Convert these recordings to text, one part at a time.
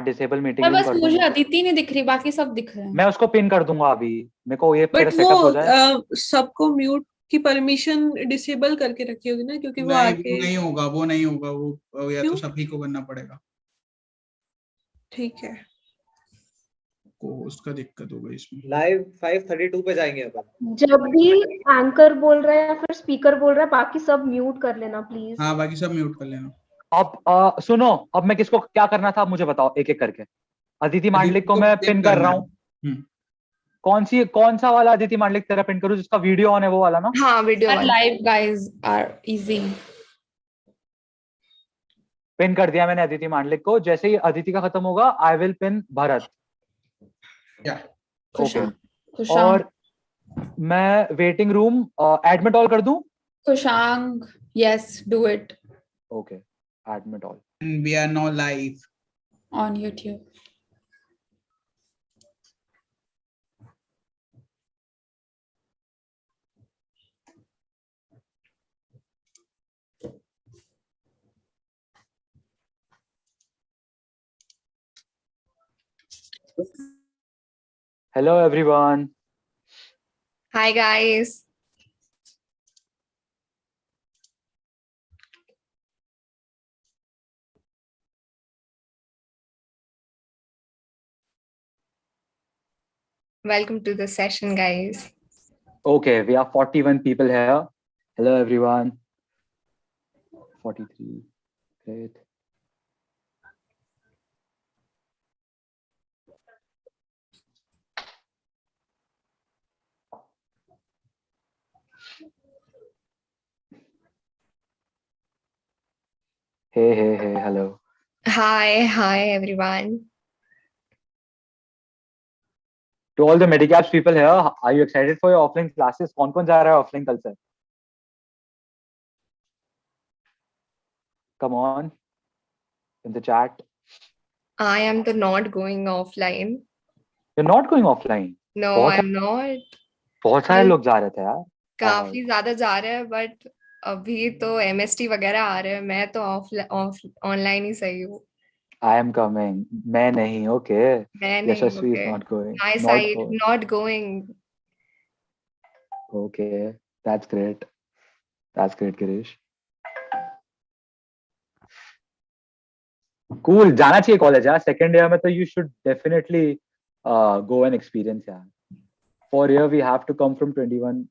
Disable meeting पर room बस कर मुझे दूंगा। अदिति नहीं दिख रही, बाकी सब दिख रहे हैं। मैं उसको पिन कर दूंगा अभी, मेरे को ये मेरा बट सेटअप हो जाए। वो सबको म्यूट की परमिशन डिसेबल करके रखी होगी ना, क्योंकि वो नहीं, आके वो नहीं होगा, वो नहीं होगा, वो या तो क्यों? सभी को करना पड़ेगा, ठीक है। को उसका दिक्कत होगा इसमें। लाइव 5:32 पे जाएंगे अपन। जब भी एंकर बोल रहा है या फिर स्पीकर बोल रहा है, बाकी सब म्यूट कर लेना प्लीज। हाँ, बाकी सब म्यूट कर लेना। अब सुनो, अब मैं किसको क्या करना था मुझे बताओ एक एक करके। अदिति मांडलिक को मैं पिन कर रहा हूँ। कौन सा वाला अदिति मांडलिक तेरा पिन करूँ, जिसका वीडियो ऑन है वो वाला ना? हाँ, video live guys are easy. Pin कर दिया मैंने अदिति मांडलिक को। जैसे ही अदिति का खत्म होगा I will pin Bharat. Okay, और मैं वेटिंग रूम एडमिट ऑल कर दूं? Kushang, yes do it. Okay, admit all. We are now live on YouTube. Hello everyone. Hi guys. Welcome to the session, guys. Okay, we have 41 people here. Hello everyone. 43. Great. Hey, hello. Hi everyone. To all the Medicabs people here, are you excited for your offline classes? कौन जा रहा है offline कल से? Come on, in the chat. I am not going offline. You're not going offline? No, I'm not. बहुत सारे लोग जा रहे थे यार। काफी ज्यादा जा रहे हैं, बट अभी तो MST वगैरह आ रहे हैं। मैं तो ऑनलाइन ही सही हूँ। I am coming. मैं नहीं, okay. मैं नहीं, Yashasvi okay. is not going. My side, not going. Okay, that's great. That's great, Girish. Cool. जाना चाहिए कॉलेज यार। सेकंड ईयर में तो you should definitely go and experience यार। For year we have to come from 21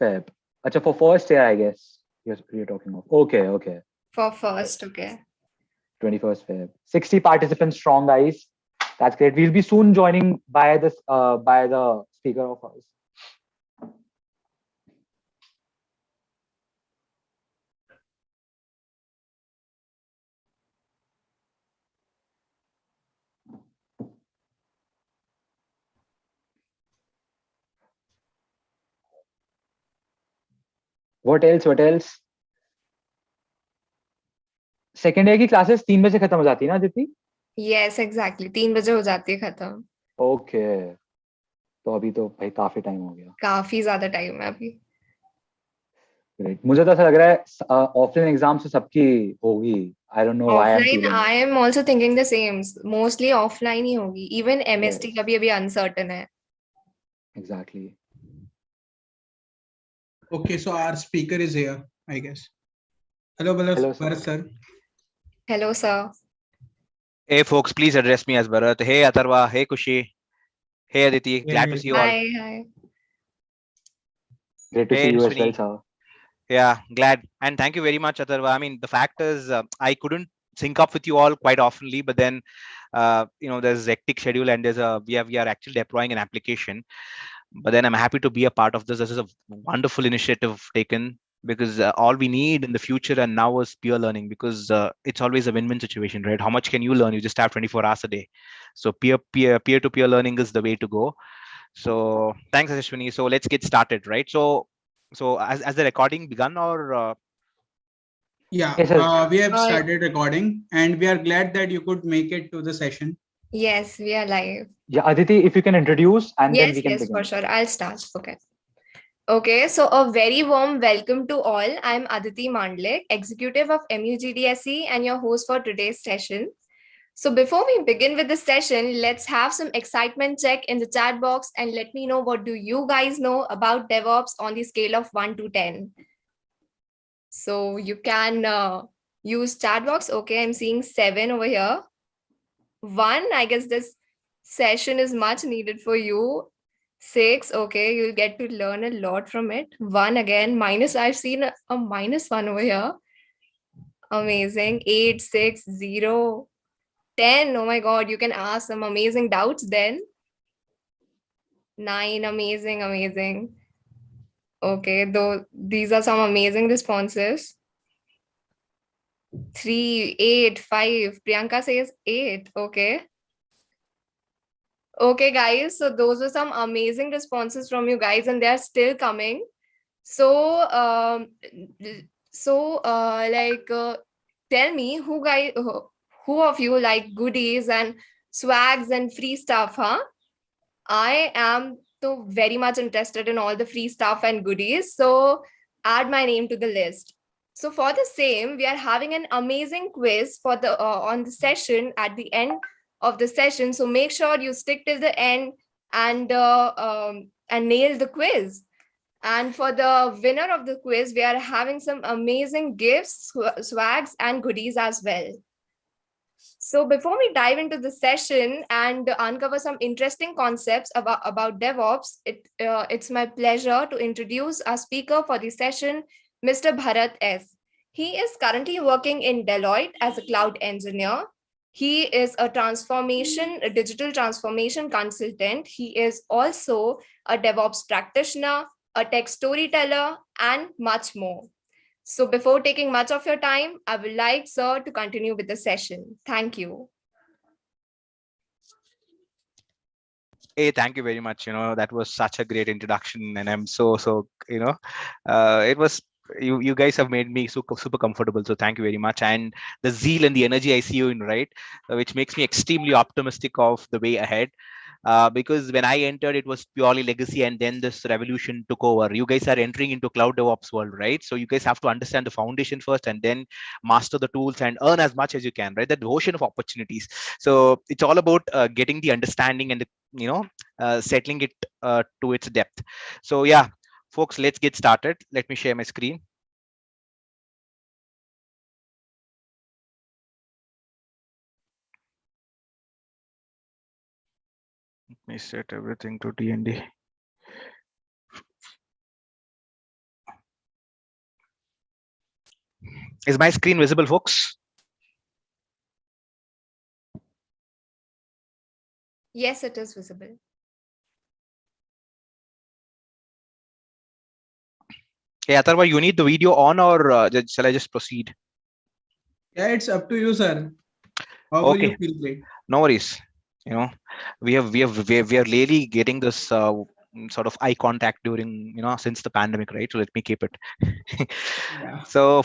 Feb. अच्छा, for first year I guess you're talking of. Okay. For first, okay. 21st Feb. 60 participants strong, guys. That's great. We'll be soon joining by the speaker of ours. What else? Second year की classes 3 बजे खत्म हो जाती है ना Aditi? Yes, exactly. 3 बजे हो जाती है खत्म। ओके, तो अभी तो भाई काफी टाइम हो गया। काफी ज्यादा टाइम है अभी। ग्रेट। मुझे तो ऐसा लग रहा है ऑफलाइन एग्जाम से सबकी होगी। I don't know why I am offline, feeling. I am also thinking the same. Mostly offline ही होगी। इवन MST का भी अभी अनसर्टेन है। Exactly. Okay, so our speaker is here, I guess. Hello, Bharath sir. Hello, sir. Hey, folks, please address me as Bharath. Hey, Atharva. Hey, Kushi. Hey, Aditi. Glad to see you all. Hi. Great to see you as well, sir. Yeah, glad. And thank you very much, Atharva. I mean, the fact is, I couldn't sync up with you all quite oftenly, but then, there's a hectic schedule and we are actually deploying an application. But then I'm happy to be a part of this. This is a wonderful initiative taken, because all we need in the future and now is peer learning, because it's always a win-win situation, right? How much can you learn? You just have 24 hours a day. So peer-to-peer learning is the way to go. So thanks, Ashwini. So let's get started, right? So as the recording begun, or yeah, we have started recording, and we are glad that you could make it to the session. Yes, we are live. Yeah, Aditi, if you can introduce and then we can begin. Yes, for sure. I'll start. Okay, so a very warm welcome to all. I'm Aditi Mandlik, executive of MUGDSE and your host for today's session. So before we begin with the session, let's have some excitement check in the chat box and let me know what do you guys know about DevOps on the scale of 1 to 10. So you can use chat box. Okay, I'm seeing 7 over here. 1, I guess this session is much needed for you. 6, okay, you'll get to learn a lot from it. 1 again, minus, I've seen a -1 over here. Amazing. 8, 6, 0. 10, oh my god, you can ask some amazing doubts then. 9, amazing, amazing. Okay, though these are some amazing responses. 3, 8, 5. Priyanka says 8. Okay. Okay, guys. So those were some amazing responses from you guys, and they are still coming. So, tell me who of you like goodies and swags and free stuff, huh? I am so very much interested in all the free stuff and goodies. So add my name to the list. So for the same, we are having an amazing quiz for the on the session at the end of the session. So make sure you stick till the end and nail the quiz. And for the winner of the quiz, we are having some amazing gifts, swags, and goodies as well. So before we dive into the session and uncover some interesting concepts about DevOps, it's my pleasure to introduce our speaker for the session, Mr. Bharath S. He is currently working in Deloitte as a cloud engineer. He is a digital transformation consultant. He is also a DevOps practitioner, a tech storyteller, and much more. So before taking much of your time, I would like sir to continue with the session. Thank you. Hey, thank you very much. That was such a great introduction, and I'm so it was you guys have made me super comfortable. So thank you very much. And the zeal and the energy I see you in, right, which makes me extremely optimistic of the way ahead. Because when I entered, it was purely legacy, and then this revolution took over. You guys are entering into cloud DevOps world, right? So you guys have to understand the foundation first, and then master the tools and earn as much as you can, right? That ocean of opportunities. So it's all about getting the understanding and settling it to its depth. So yeah, folks, let's get started. Let me share my screen. Let me set everything to D&D. Is my screen visible, folks? Yes, it is visible. Hey, Atharva, you need the video on, or shall I just proceed? Yeah, it's up to you, sir. However Okay. you feel great. No worries. We are really getting this sort of eye contact during since the pandemic, right? So let me keep it. Yeah. So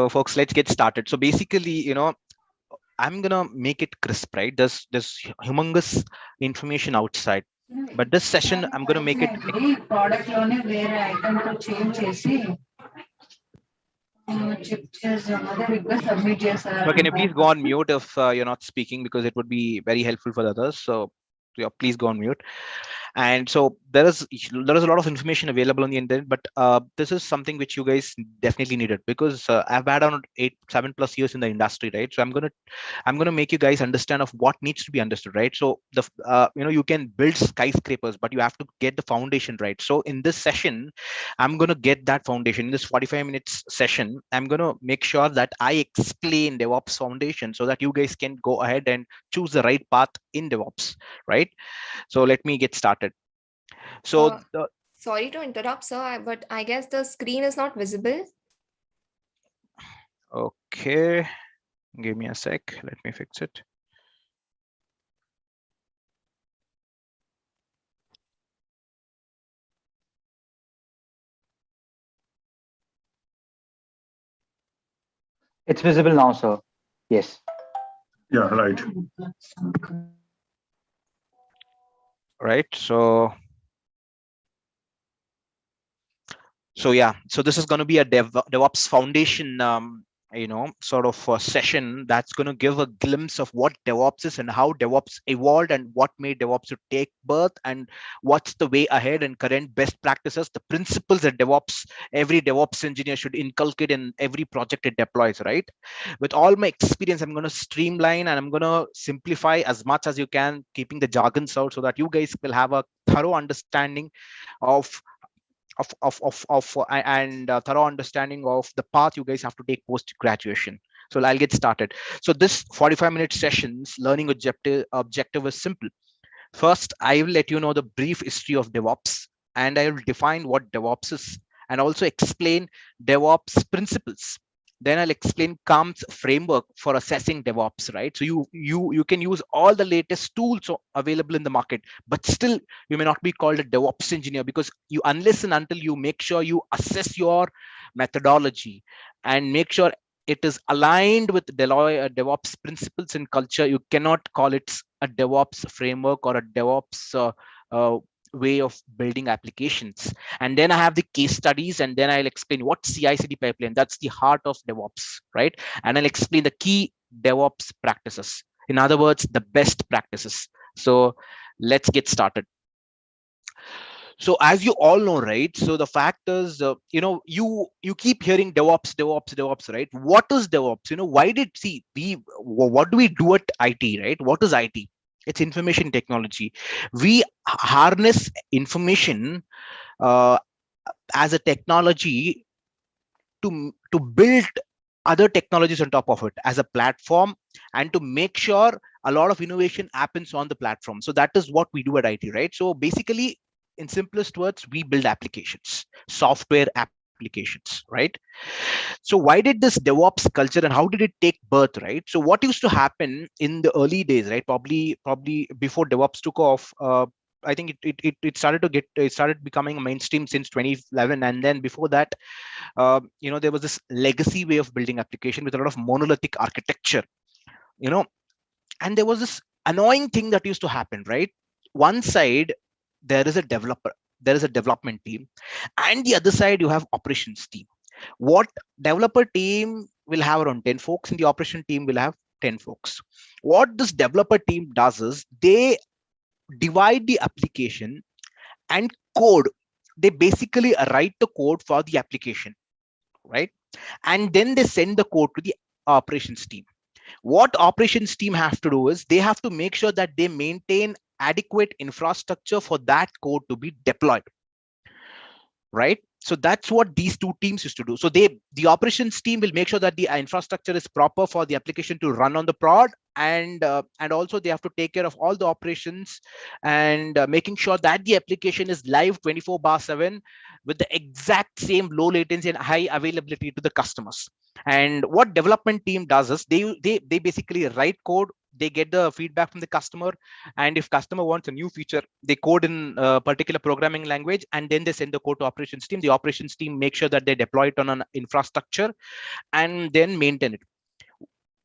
folks, let's get started. So basically, I'm gonna make it crisp, right? There's humongous information outside, but this session I'm gonna make it. So can you please go on mute if you're not speaking, because it would be very helpful for the others. So yeah, please go on mute. And so there is a lot of information available on the internet, but this is something which you guys definitely needed, because I've had around 7+ years in the industry, right? So I'm gonna make you guys understand of what needs to be understood, right? So you can build skyscrapers, but you have to get the foundation right. So in this session, I'm gonna get that foundation. In this 45 minutes session, I'm gonna make sure that I explain DevOps foundation so that you guys can go ahead and choose the right path in DevOps, right? So let me get started. So sorry to interrupt, sir, but I guess the screen is not visible. Okay, give me a sec. Let me fix it. It's visible now, sir. Yes. Yeah, right. Right. So yeah, so this is going to be a DevOps foundation sort of a session that's going to give a glimpse of what DevOps is and how DevOps evolved and what made DevOps to take birth and what's the way ahead and current best practices, the principles that every DevOps engineer should inculcate in every project it deploys, right? With all my experience, I'm going to streamline and I'm going to simplify as much as you can, keeping the jargons out so that you guys will have a thorough understanding of and thorough understanding of the path you guys have to take post graduation. So I'll get started. So this 45-minute sessions learning objective is simple. First, I will let you know the brief history of DevOps, and I will define what DevOps is and also explain DevOps principles. Then I'll explain Kamp's framework for assessing DevOps, right? So you can use all the latest tools available in the market, but still you may not be called a DevOps engineer, because unless and until you make sure you assess your methodology and make sure it is aligned with DevOps principles and culture, you cannot call it a DevOps framework or a DevOps way of building applications. And then I have the case studies, and then I'll explain what CI/CD pipeline, that's the heart of DevOps, right? And I'll explain the key DevOps practices. In other words, the best practices. So let's get started. So as you all know, right? So the fact is, you keep hearing DevOps, right? What is DevOps? What do we do at IT, right? What is IT? It's information technology. We harness information as a technology to build other technologies on top of it as a platform, and to make sure a lot of innovation happens on the platform. So that is what we do at IT, right? So basically, in simplest words, we build applications, software applications, right? So why did this DevOps culture and how did it take birth, right? So what used to happen in the early days, right? Probably before DevOps took off, I think it started becoming mainstream since 2011, and then before that, there was this legacy way of building application with a lot of monolithic architecture, and there was this annoying thing that used to happen, right? One side, there is a development team, and the other side you have operations team. What developer team will have around 10 folks, and the operation team will have 10 folks. What this developer team does is they divide the application and code. They basically write the code for the application, right? And then they send the code to the operations team. What operations team have to do is they have to make sure that they maintain adequate infrastructure for that code to be deployed, right? So that's what these two teams used to do. So the operations team will make sure that the infrastructure is proper for the application to run on the prod, and also they have to take care of all the operations and making sure that the application is live 24/7 with the exact same low latency and high availability to the customers. And what development team does is they basically write code. They get the feedback from the customer, and if customer wants a new feature, they code in a particular programming language, and then they send the code to operations team. The operations team make sure that they deploy it on an infrastructure and then maintain it.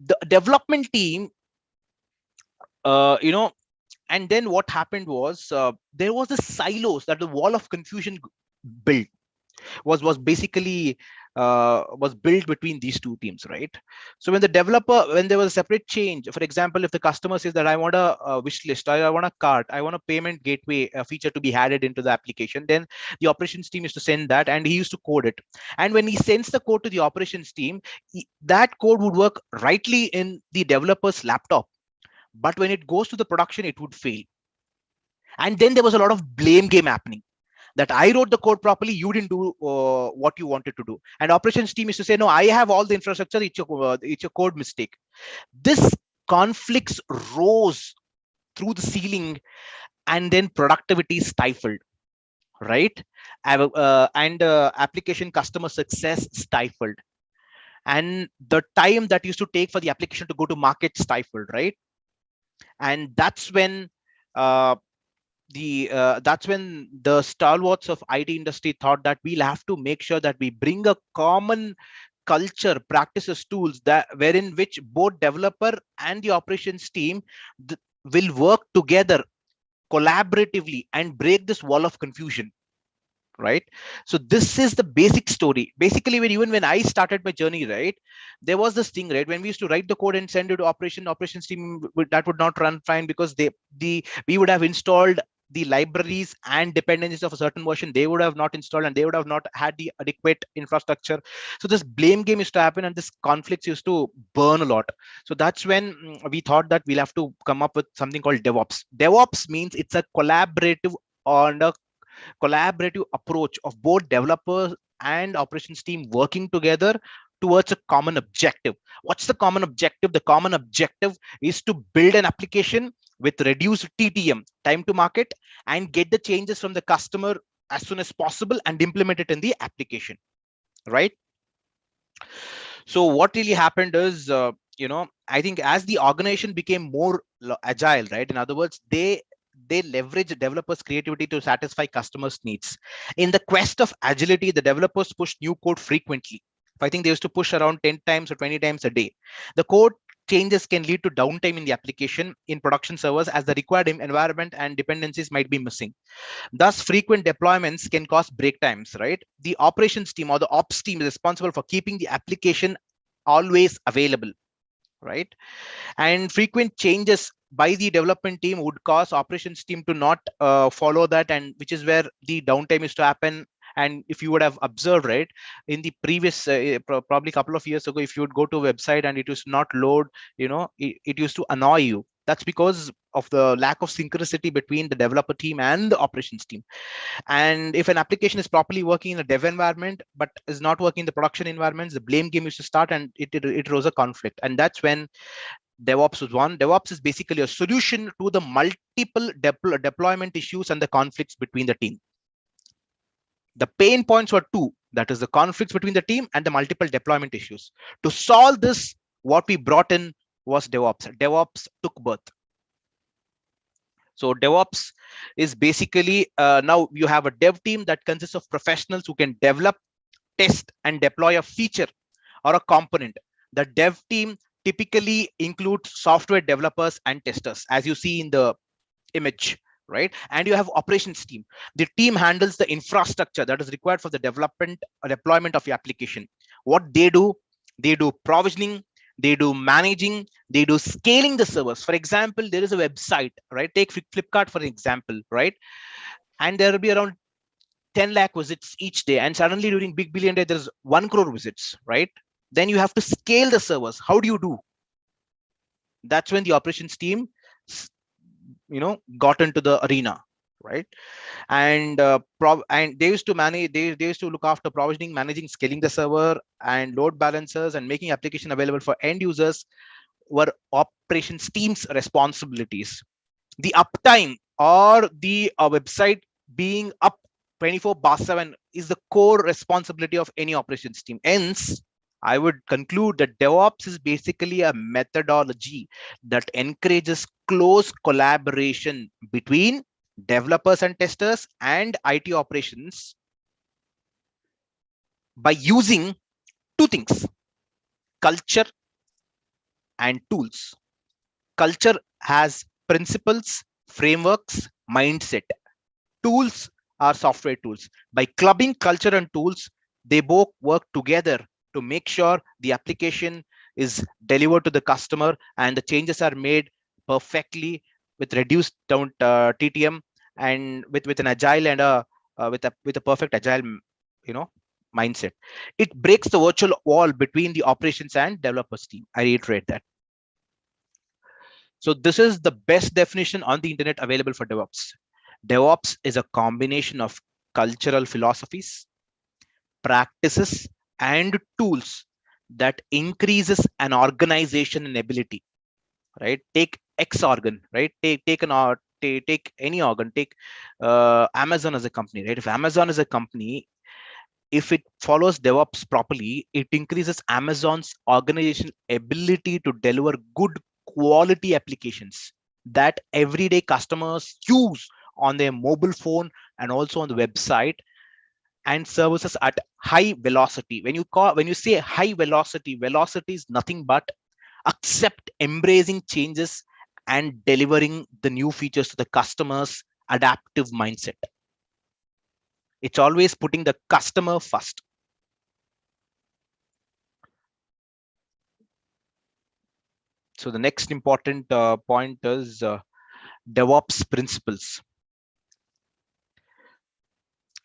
The development team, and then what happened was there was the silos that the wall of confusion built was basically was built between these two teams, right? So when there was a separate change, for example, if the customer says that I want a wish list, I want a cart, I want a payment gateway feature to be added into the application, then the operations team used to send that, and he used to code it. And when he sends the code to the operations team, that code would work rightly in the developer's laptop, but when it goes to the production, it would fail. And then there was a lot of blame game happening, that I wrote the code properly, you didn't do what you wanted to do. And operations team is to say, no, I have all the infrastructure, it's your code mistake. This conflicts rose through the ceiling, and then productivity stifled, right? And application customer success stifled. And the time that used to take for the application to go to market stifled, right? And that's when the stalwarts of IT industry thought that we'll have to make sure that we bring a common culture, practices, tools that wherein which both developer and the operations team will work together collaboratively and break this wall of confusion. right? So this is the basic story. Basically, when I started my journey, right, there was this thing, right, when we used to write the code and send it to operations team, that would not run fine because we would have installed the libraries and dependencies of a certain version they would have not installed, and they would have not had the adequate infrastructure. So this blame game used to happen, and this conflicts used to burn a lot. So that's when we thought that we'll have to come up with something called DevOps. DevOps means it's a collaborative on a collaborative approach of both developers and operations team working together towards a common objective. What's the common objective? The common objective is to build an application with reduced TTM, time to market, and get the changes from the customer as soon as possible and implement it in the application, right? So what really happened is, I think as the organization became more agile, right? In other words, they leverage developers' creativity to satisfy customers' needs. In the quest of agility, the developers push new code frequently. I think they used to push around 10 times or 20 times a day. The code changes can lead to downtime in the application in production servers, as the required environment and dependencies might be missing. Thus, frequent deployments can cause break times, right? The operations team or the ops team is responsible for keeping the application always available, right? And frequent changes by the development team would cause operations team to not follow that, and which is where the downtime is to happen. And if you would have observed, right, in the previous probably a couple of years ago, if you would go to a website and it was not load, it used to annoy you. That's because of the lack of synchronicity between the developer team and the operations team. And if an application is properly working in a dev environment but is not working in the production environments, the blame game used to start, and it rose a conflict. And that's when DevOps was one. DevOps is basically a solution to the multiple deployment issues and the conflicts between the team. The pain points were two, that is the conflicts between the team and the multiple deployment issues. To solve this, what we brought in was DevOps. DevOps took birth. So DevOps is basically, now you have a dev team that consists of professionals who can develop, test, and deploy a feature or a component. The dev team typically includes software developers and testers, as you see in the image, right? And you have operations team. The team handles the infrastructure that is required for the development or deployment of your application. What they do provisioning, they do managing, they do scaling the servers. For example, there is a website, right? Take Flipkart for example, right? And there will be around 10 lakh visits each day, and suddenly during big billion day there's 1 crore visits, right? Then you have to scale the servers. How do you do? That's when the operations team got into the arena, right? And and they used to manage, they used to look after provisioning, managing, scaling the server, and load balancers, and making application available for end users were operations team's responsibilities. The uptime or the website being up 24/7 is the core responsibility of any operations team. Hence, I would conclude that DevOps is basically a methodology that encourages close collaboration between developers and testers and IT operations by using two things: culture and tools. Culture has principles, frameworks, mindset. Tools are software tools. By clubbing culture and tools, they both work together to make sure the application is delivered to the customer and the changes are made perfectly with reduced down TTM, and with an agile and with a perfect agile mindset. It breaks the virtual wall between the operations and developers team. I reiterate that. So this is the best definition on the internet available for DevOps. DevOps is a combination of cultural philosophies, practices, and tools that increases an organization in ability, right? Take X organ, right? Take any organ, take Amazon as a company, right? If Amazon is a company, if it follows DevOps properly, it increases Amazon's organization ability to deliver good quality applications that everyday customers use on their mobile phone and also on the website, and services at high velocity. When you say high velocity, velocity is nothing but accept embracing changes and delivering the new features to the customer's adaptive mindset. It's always putting the customer first. So the next important point is DevOps principles.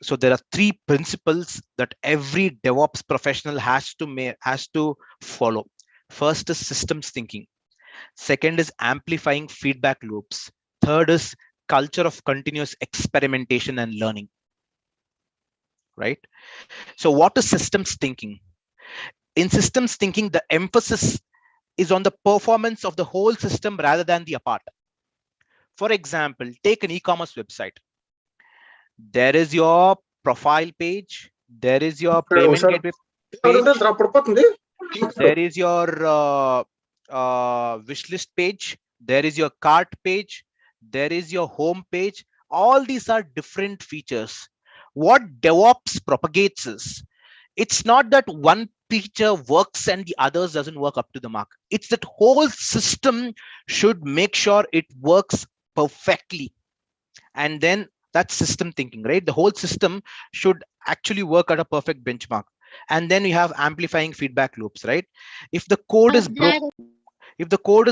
So there are 3 principles that every DevOps professional has to follow. First is systems thinking. Second is amplifying feedback loops. Third is culture of continuous experimentation and learning. Right? So what is systems thinking? In systems thinking, the emphasis is on the performance of the whole system rather than the apart. For example, take an e-commerce website. There is your profile page. There is your payment gateway page. There is your wish list page. There is your cart page. There is your home page. All these are different features. What DevOps propagates is, it's not that one feature works and the others doesn't work up to the mark. It's that whole system should make sure it works perfectly. And then that's system thinking, right? The whole system should actually work at a perfect benchmark. And then you have amplifying feedback loops, right? If the code is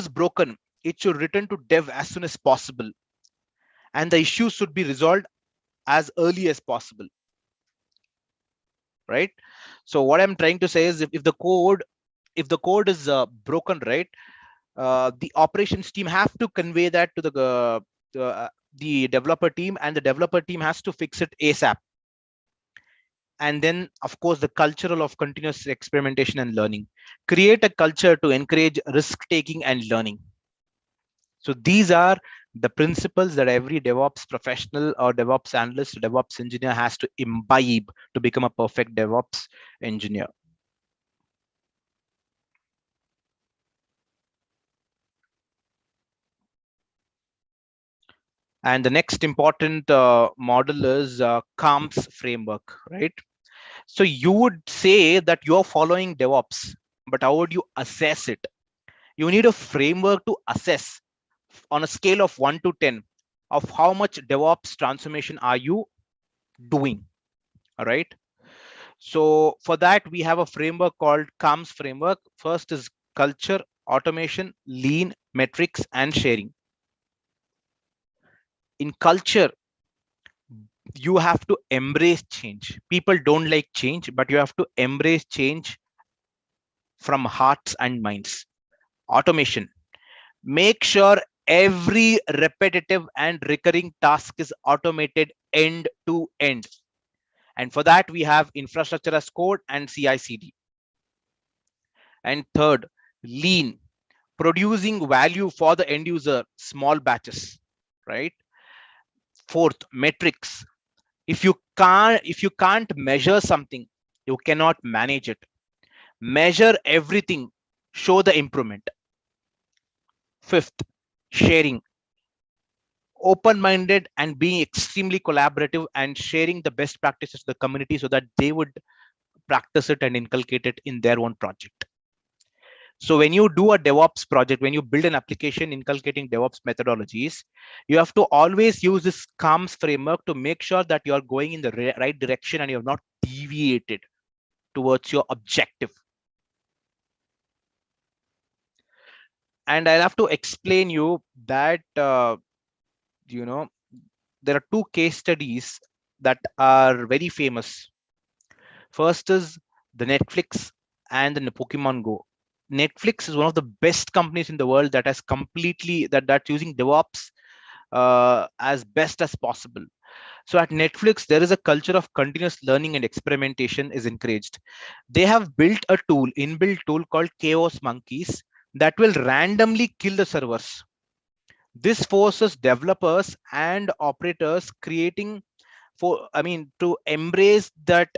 broken, it should return to dev as soon as possible, and the issue should be resolved as early as possible, right? So what I'm trying to say is, if the code is broken, right, the operations team have to convey that to the developer team, and the developer team has to fix it ASAP. And then, of course, the cultural of continuous experimentation and learning. Create a culture to encourage risk-taking and learning. So these are the principles that every DevOps professional or DevOps analyst, DevOps engineer has to imbibe to become a perfect DevOps engineer. And the next important model is CALMS framework, right? So you would say that you're following DevOps, but how would you assess it? You need a framework to assess on a scale of 1 to 10 of how much DevOps transformation are you doing. All right. So for that, we have a framework called CALMS framework. First is culture, automation, lean, metrics, and sharing. In culture, you have to embrace change. People don't like change, but you have to embrace change from hearts and minds. Automation, make sure every repetitive and recurring task is automated end to end. And for that, we have infrastructure as code and CI/CD. And third, lean, producing value for the end user, small batches, right? Fourth, metrics. If you can't measure something, you cannot manage it. Measure everything, show the improvement. Fifth, sharing, open-minded and being extremely collaborative and sharing the best practices to the community so that they would practice it and inculcate it in their own project. So when you do a DevOps project, when you build an application inculcating DevOps methodologies, you have to always use this CALMS framework to make sure that you are going in the right direction and you have not deviated towards your objective. And I'll have to explain you that, there are 2 case studies that are very famous. First is the Netflix and the Pokemon Go. Netflix is one of the best companies in the world that has that's using DevOps as best as possible. So at Netflix, there is a culture of continuous learning and experimentation is encouraged. They have built a inbuilt tool called Chaos Monkeys that will randomly kill the servers. This forces developers and operators to embrace that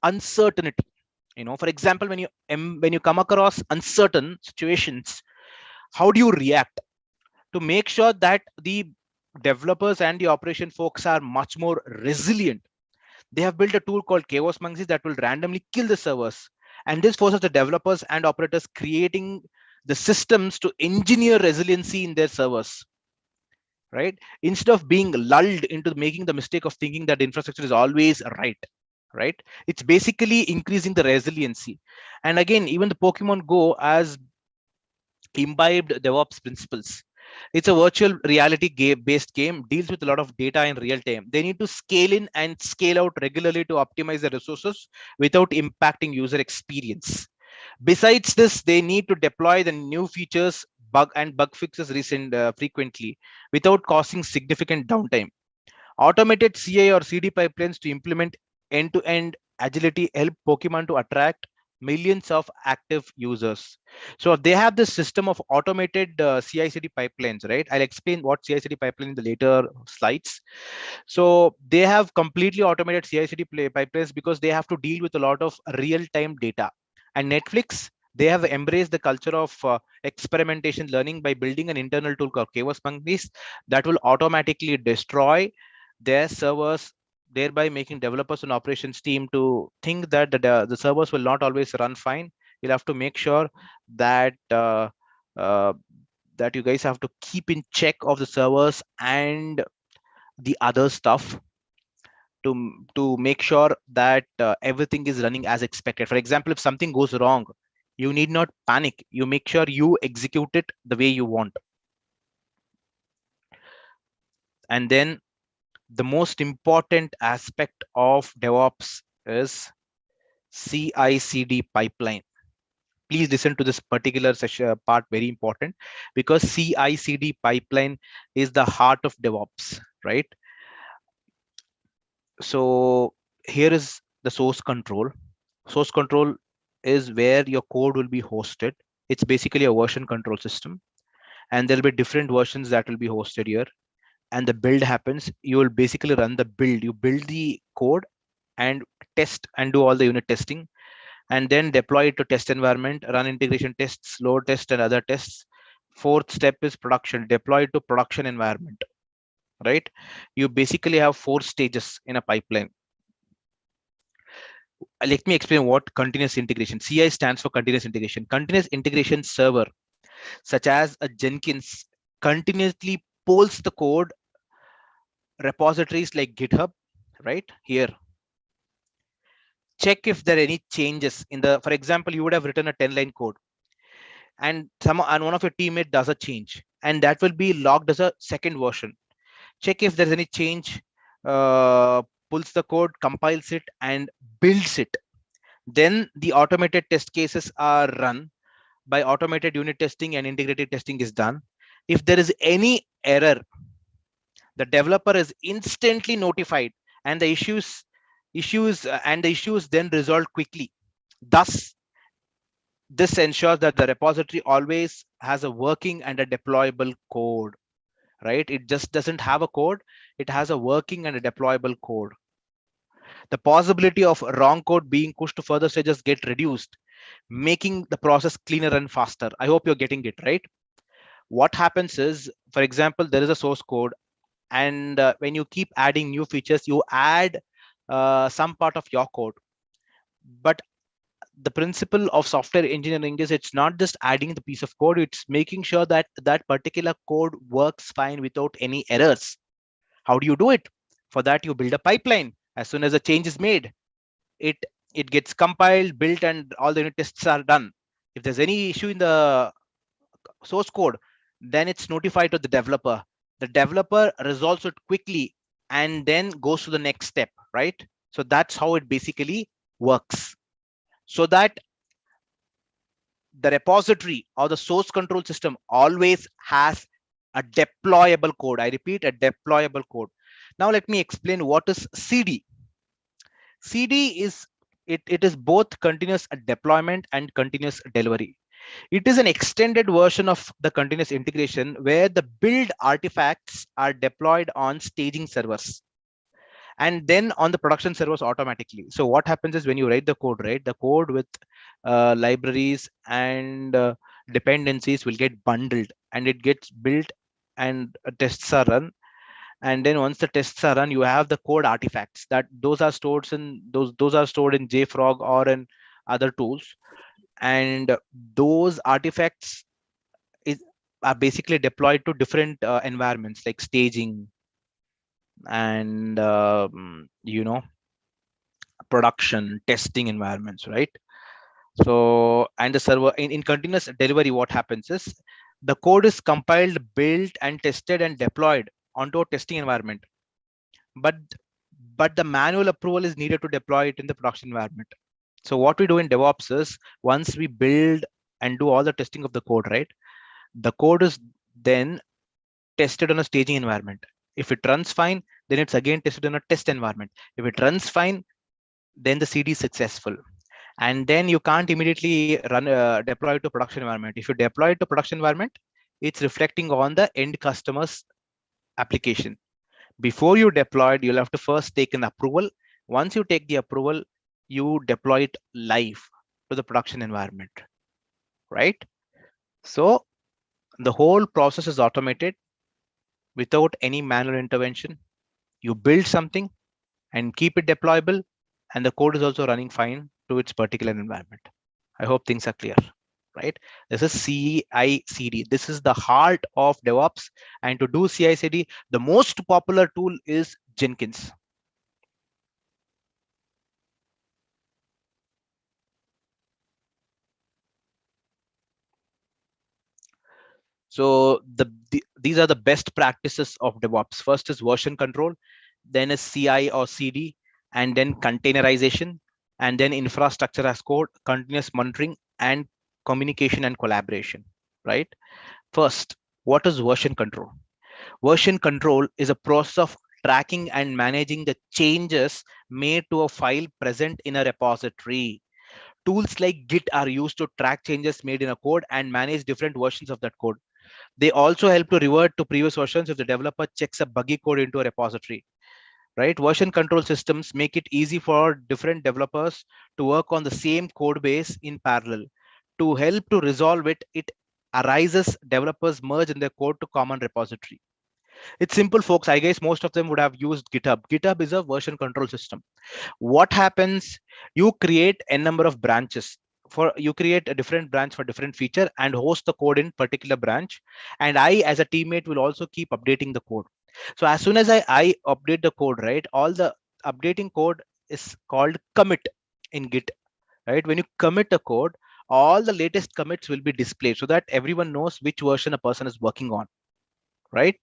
uncertainty. For example, when you come across uncertain situations, how do you react? To make sure that the developers and the operation folks are much more resilient, they have built a tool called Chaos Monkeys that will randomly kill the servers. And this forces the developers and operators creating the systems to engineer resiliency in their servers. right? Instead of being lulled into making the mistake of thinking that the infrastructure is always right? It's basically increasing the resiliency. And again, even the Pokemon Go has imbibed DevOps principles. It's a virtual reality based game, deals with a lot of data in real time. They need to scale in and scale out regularly to optimize the resources without impacting user experience. Besides this, they need to deploy the new features, bug fixes frequently without causing significant downtime. Automated CI or CD pipelines to implement end-to-end agility help Pokemon to attract millions of active users. So they have this system of automated CI/CD pipelines, right? I'll explain what CI/CD pipeline in the later slides. So they have completely automated CI/CD pipelines because they have to deal with a lot of real-time data. And Netflix, they have embraced the culture of experimentation learning by building an internal tool called Chaos Monkeys that will automatically destroy their servers, thereby making developers and operations team to think that the servers will not always run fine. You'll have to make sure that uh, that you guys have to keep in check of the servers and the other stuff to make sure that everything is running as expected. For example, if something goes wrong, you need not panic. You make sure you execute it the way you want. And then the most important aspect of DevOps is CI/CD pipeline. Please listen to this particular session part, very important, because CI/CD pipeline is the heart of DevOps, right? So here is the source control. Source control is where your code will be hosted. It's basically a version control system, and there'll be different versions that will be hosted here. And the build happens, you will basically run the build. You build the code and test and do all the unit testing, and then deploy it to test environment, run integration tests, load test, and other tests. Fourth step is production, deploy it to production environment, right? You basically have 4 stages in a pipeline. Let me explain what continuous integration. CI stands for continuous integration. Continuous integration server, such as a Jenkins, continuously polls the code repositories like GitHub, right here. Check if there are any changes in the, for example, you would have written a 10-line code and one of your teammate does a change, and that will be logged as a second version. Check if there's any change, pulls the code, compiles it, and builds it. Then the automated test cases are run by automated unit testing, and integrated testing is done. If there is any error, the developer is instantly notified, and the issues then resolved quickly. Thus, this ensures that the repository always has a working and a deployable code, right? It just doesn't have a code, it has a working and a deployable code. The possibility of wrong code being pushed to further stages get reduced, making the process cleaner and faster. I hope you're getting it, right? What happens is, for example, there is a source code, and when you keep adding new features, you add some part of your code. But the principle of software engineering is it's not just adding the piece of code, it's making sure that that particular code works fine without any errors. How do you do it? For that, you build a pipeline. As soon as a change is made, it gets compiled, built, and all the unit tests are done. If there's any issue in the source code, then it's notified to the developer. The developer resolves it quickly and then goes to the next step, right? So that's how it basically works. So that the repository or the source control system always has a deployable code. I repeat, a deployable code. Now let me explain what is CD. CD is it is both continuous deployment and continuous delivery. It is an extended version of the continuous integration where the build artifacts are deployed on staging servers and then on the production servers automatically. So what happens is when you write the code, right, the code with libraries and dependencies will get bundled and it gets built, and tests are run. And then once the tests are run, you have the code artifacts that those are stored in JFrog or in other tools. And those artifacts are basically deployed to different environments like staging and production testing environments, right? So, and the server in continuous delivery, what happens is the code is compiled, built, and tested and deployed onto a testing environment. But the manual approval is needed to deploy it in the production environment. So what we do in DevOps is once we build and do all the testing of the code, right? The code is then tested on a staging environment. If it runs fine, then it's again tested in a test environment. If it runs fine, then the CD is successful. And then you can't immediately run deploy it to production environment. If you deploy it to production environment, it's reflecting on the end customer's application. Before you deploy it, you'll have to first take an approval. Once you take the approval, you deploy it live to the production environment, right? So the whole process is automated without any manual intervention. You build something and keep it deployable, and the code is also running fine to its particular environment. I hope things are clear, right? This is CI/CD. This is the heart of DevOps. And to do CI/CD, the most popular tool is Jenkins. So these are the best practices of DevOps. First is version control, then is CI or CD, and then containerization, and then infrastructure as code, continuous monitoring, and communication and collaboration, right? First, what is version control? Version control is a process of tracking and managing the changes made to a file present in a repository. Tools like Git are used to track changes made in a code and manage different versions of that code. They also help to revert to previous versions if the developer checks a buggy code into a repository, right? Version control systems make it easy for different developers to work on the same code base in parallel. To help to resolve it, it arises developers merge in their code to common repository. It's simple, folks. I guess most of them would have used GitHub. GitHub is a version control system. What happens? You create a number of branches. You create a different branch for different feature and host the code in particular branch. And I, as a teammate, will also keep updating the code. So as soon as I update the code, right, all the updating code is called commit in Git, right? When you commit a code, all the latest commits will be displayed so that everyone knows which version a person is working on, right?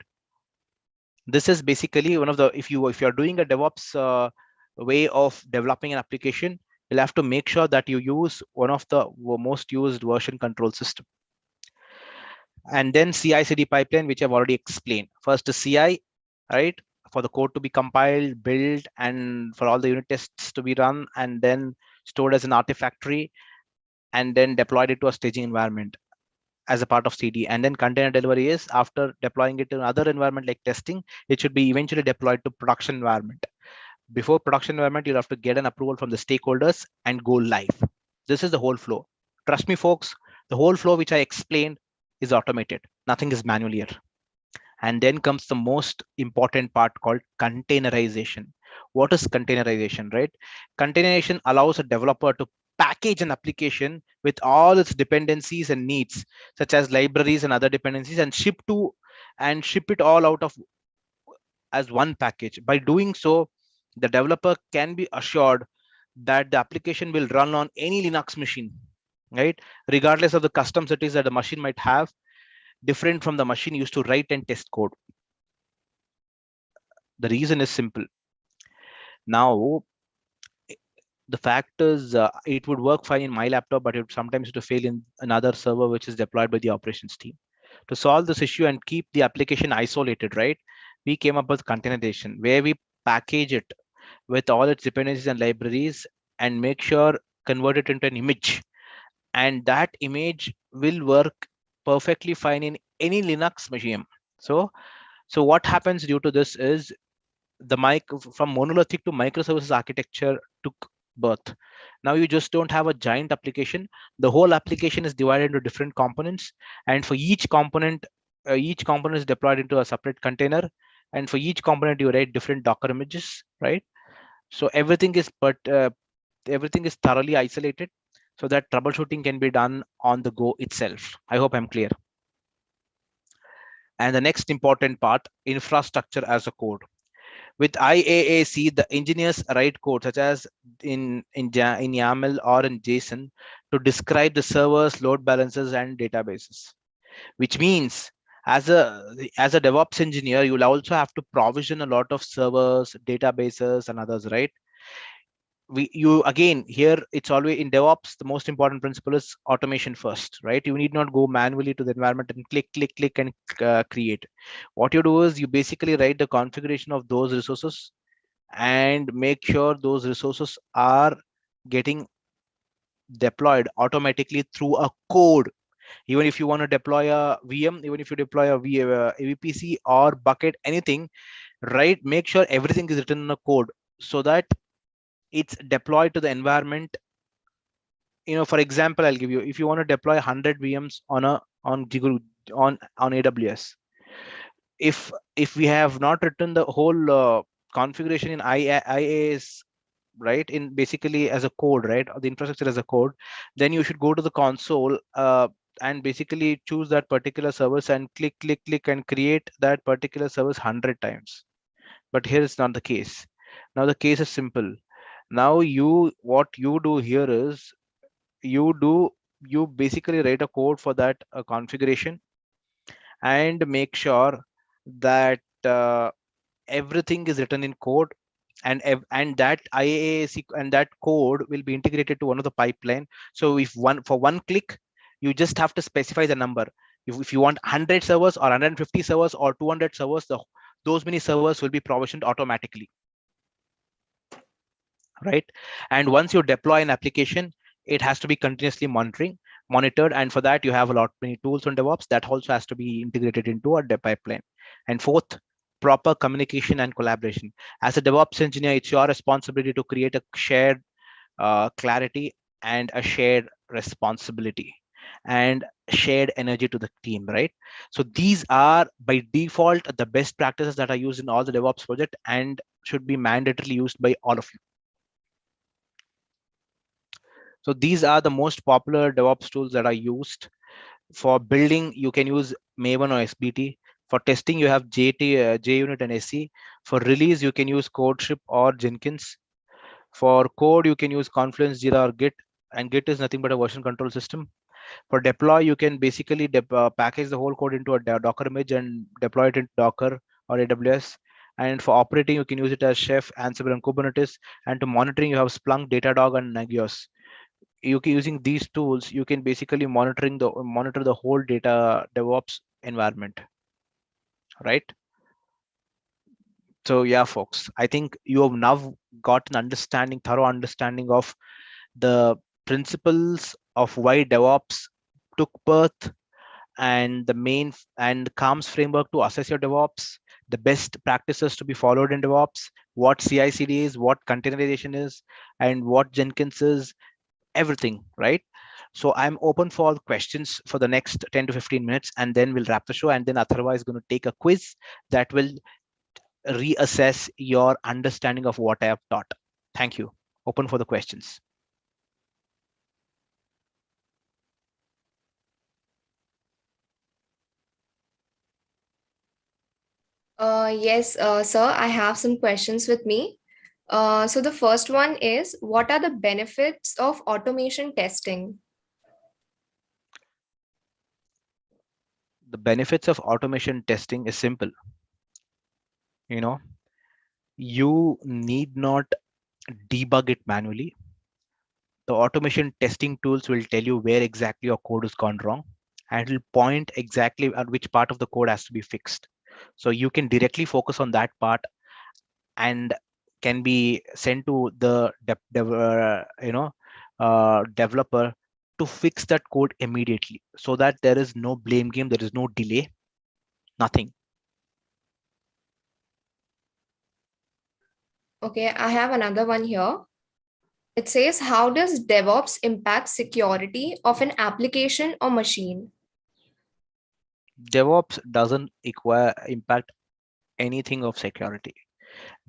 This is basically one of the, if you're doing a DevOps way of developing an application, you'll have to make sure that you use one of the most used version control system. And then CI/CD pipeline, which I've already explained. First is CI, right, for the code to be compiled, built, and for all the unit tests to be run, and then stored as an artifactory, and then deployed it to a staging environment as a part of CD. And then container delivery is after deploying it to another environment like testing, it should be eventually deployed to production environment. Before production environment, you'll have to get an approval from the stakeholders and go live. This is the whole flow. Trust me, folks, the whole flow which I explained is automated. Nothing is manual here. And then comes the most important part called containerization. What is containerization, right? Containerization allows a developer to package an application with all its dependencies and needs, such as libraries and other dependencies, and ship it all out of as one package. By doing so, the developer can be assured that the application will run on any Linux machine, right? Regardless of the custom settings that the machine might have, different from the machine used to write and test code. The reason is simple. Now, the fact is it would work fine in my laptop, but it sometimes to fail in another server which is deployed by the operations team. To solve this issue and keep the application isolated, right, we came up with containerization, where we package it with all its dependencies and libraries and make sure convert it into an image, and that image will work perfectly fine in any Linux machine. So what happens due to this is the from monolithic to microservices architecture took birth. Now you just don't have a giant application. The whole application is divided into different components, and for each component is deployed into a separate container, and for each component you write different Docker images, right? So everything is thoroughly isolated so that troubleshooting can be done on the go itself. I hope I'm clear. And the next important part, infrastructure as a code. With IaaC, the engineers write code such as in YAML or in JSON to describe the servers, load balancers, and databases. Which means as a DevOps engineer, you'll also have to provision a lot of servers, databases, and others, right? You again here, it's always in DevOps, the most important principle is automation first, right? You need not go manually to the environment and click and create. What you do is you basically write the configuration of those resources and make sure those resources are getting deployed automatically through a code. Even if you want to deploy a VM, even if you deploy a VPC or bucket, anything, right? Make sure everything is written in a code so that it's deployed to the environment. For example, I'll give you, if you want to deploy 100 VMs on AWS, if we have not written the whole configuration in IaaS, right, in basically as a code, right, or the infrastructure as a code, then you should go to the console and basically choose that particular service and click and create that particular service 100 times. But here is not the case. Now the case is simple. Now what you do here is you basically write a code for that configuration and make sure that everything is written in code, and that IaaC and that code will be integrated to one of the pipeline. So if for one click, you just have to specify the number. If you want 100 servers or 150 servers or 200 servers, those many servers will be provisioned automatically, right? And once you deploy an application, it has to be continuously monitored, and for that you have a lot many tools on DevOps that also has to be integrated into our pipeline. And fourth, proper communication and collaboration. As a DevOps engineer, it's your responsibility to create a shared clarity and a shared responsibility and shared energy to the team, right? So these are by default the best practices that are used in all the DevOps project and should be mandatorily used by all of you. So these are the most popular DevOps tools that are used. For building, you can use Maven or SBT. For testing, you have JUnit and SE. For release, you can use CodeShip or Jenkins. For code, you can use Confluence, Jira, or Git. And Git is nothing but a version control system. For deploy, you can basically package the whole code into a Docker image and deploy it into Docker or AWS. And for operating, you can use it as Chef, Ansible, and Kubernetes. And to monitoring, you have Splunk, Datadog, and Nagios. Using these tools, you can basically monitor the whole data DevOps environment, right? So yeah, folks, I think you have now got an thorough understanding of the principles of why DevOps took birth, and the main and CALM's framework to assess your DevOps, the best practices to be followed in DevOps, what CI/CD is, what containerization is, and what Jenkins is, everything, right? So I'm open for questions for the next 10 to 15 minutes, and then we'll wrap the show. And then Atharva is going to take a quiz that will reassess your understanding of what I have taught. Thank you. Open for the questions. Yes, sir, I have some questions with me. So the first one is, what are the benefits of automation testing? The benefits of automation testing is simple. You need not debug it manually. The automation testing tools will tell you where exactly your code has gone wrong, and it will point exactly at which part of the code has to be fixed. So you can directly focus on that part and can be sent to the developer to fix that code immediately, so that there is no blame game, there is no delay, nothing. Okay, I have another one here. It says, how does DevOps impact security of an application or machine? DevOps doesn't impact anything of security.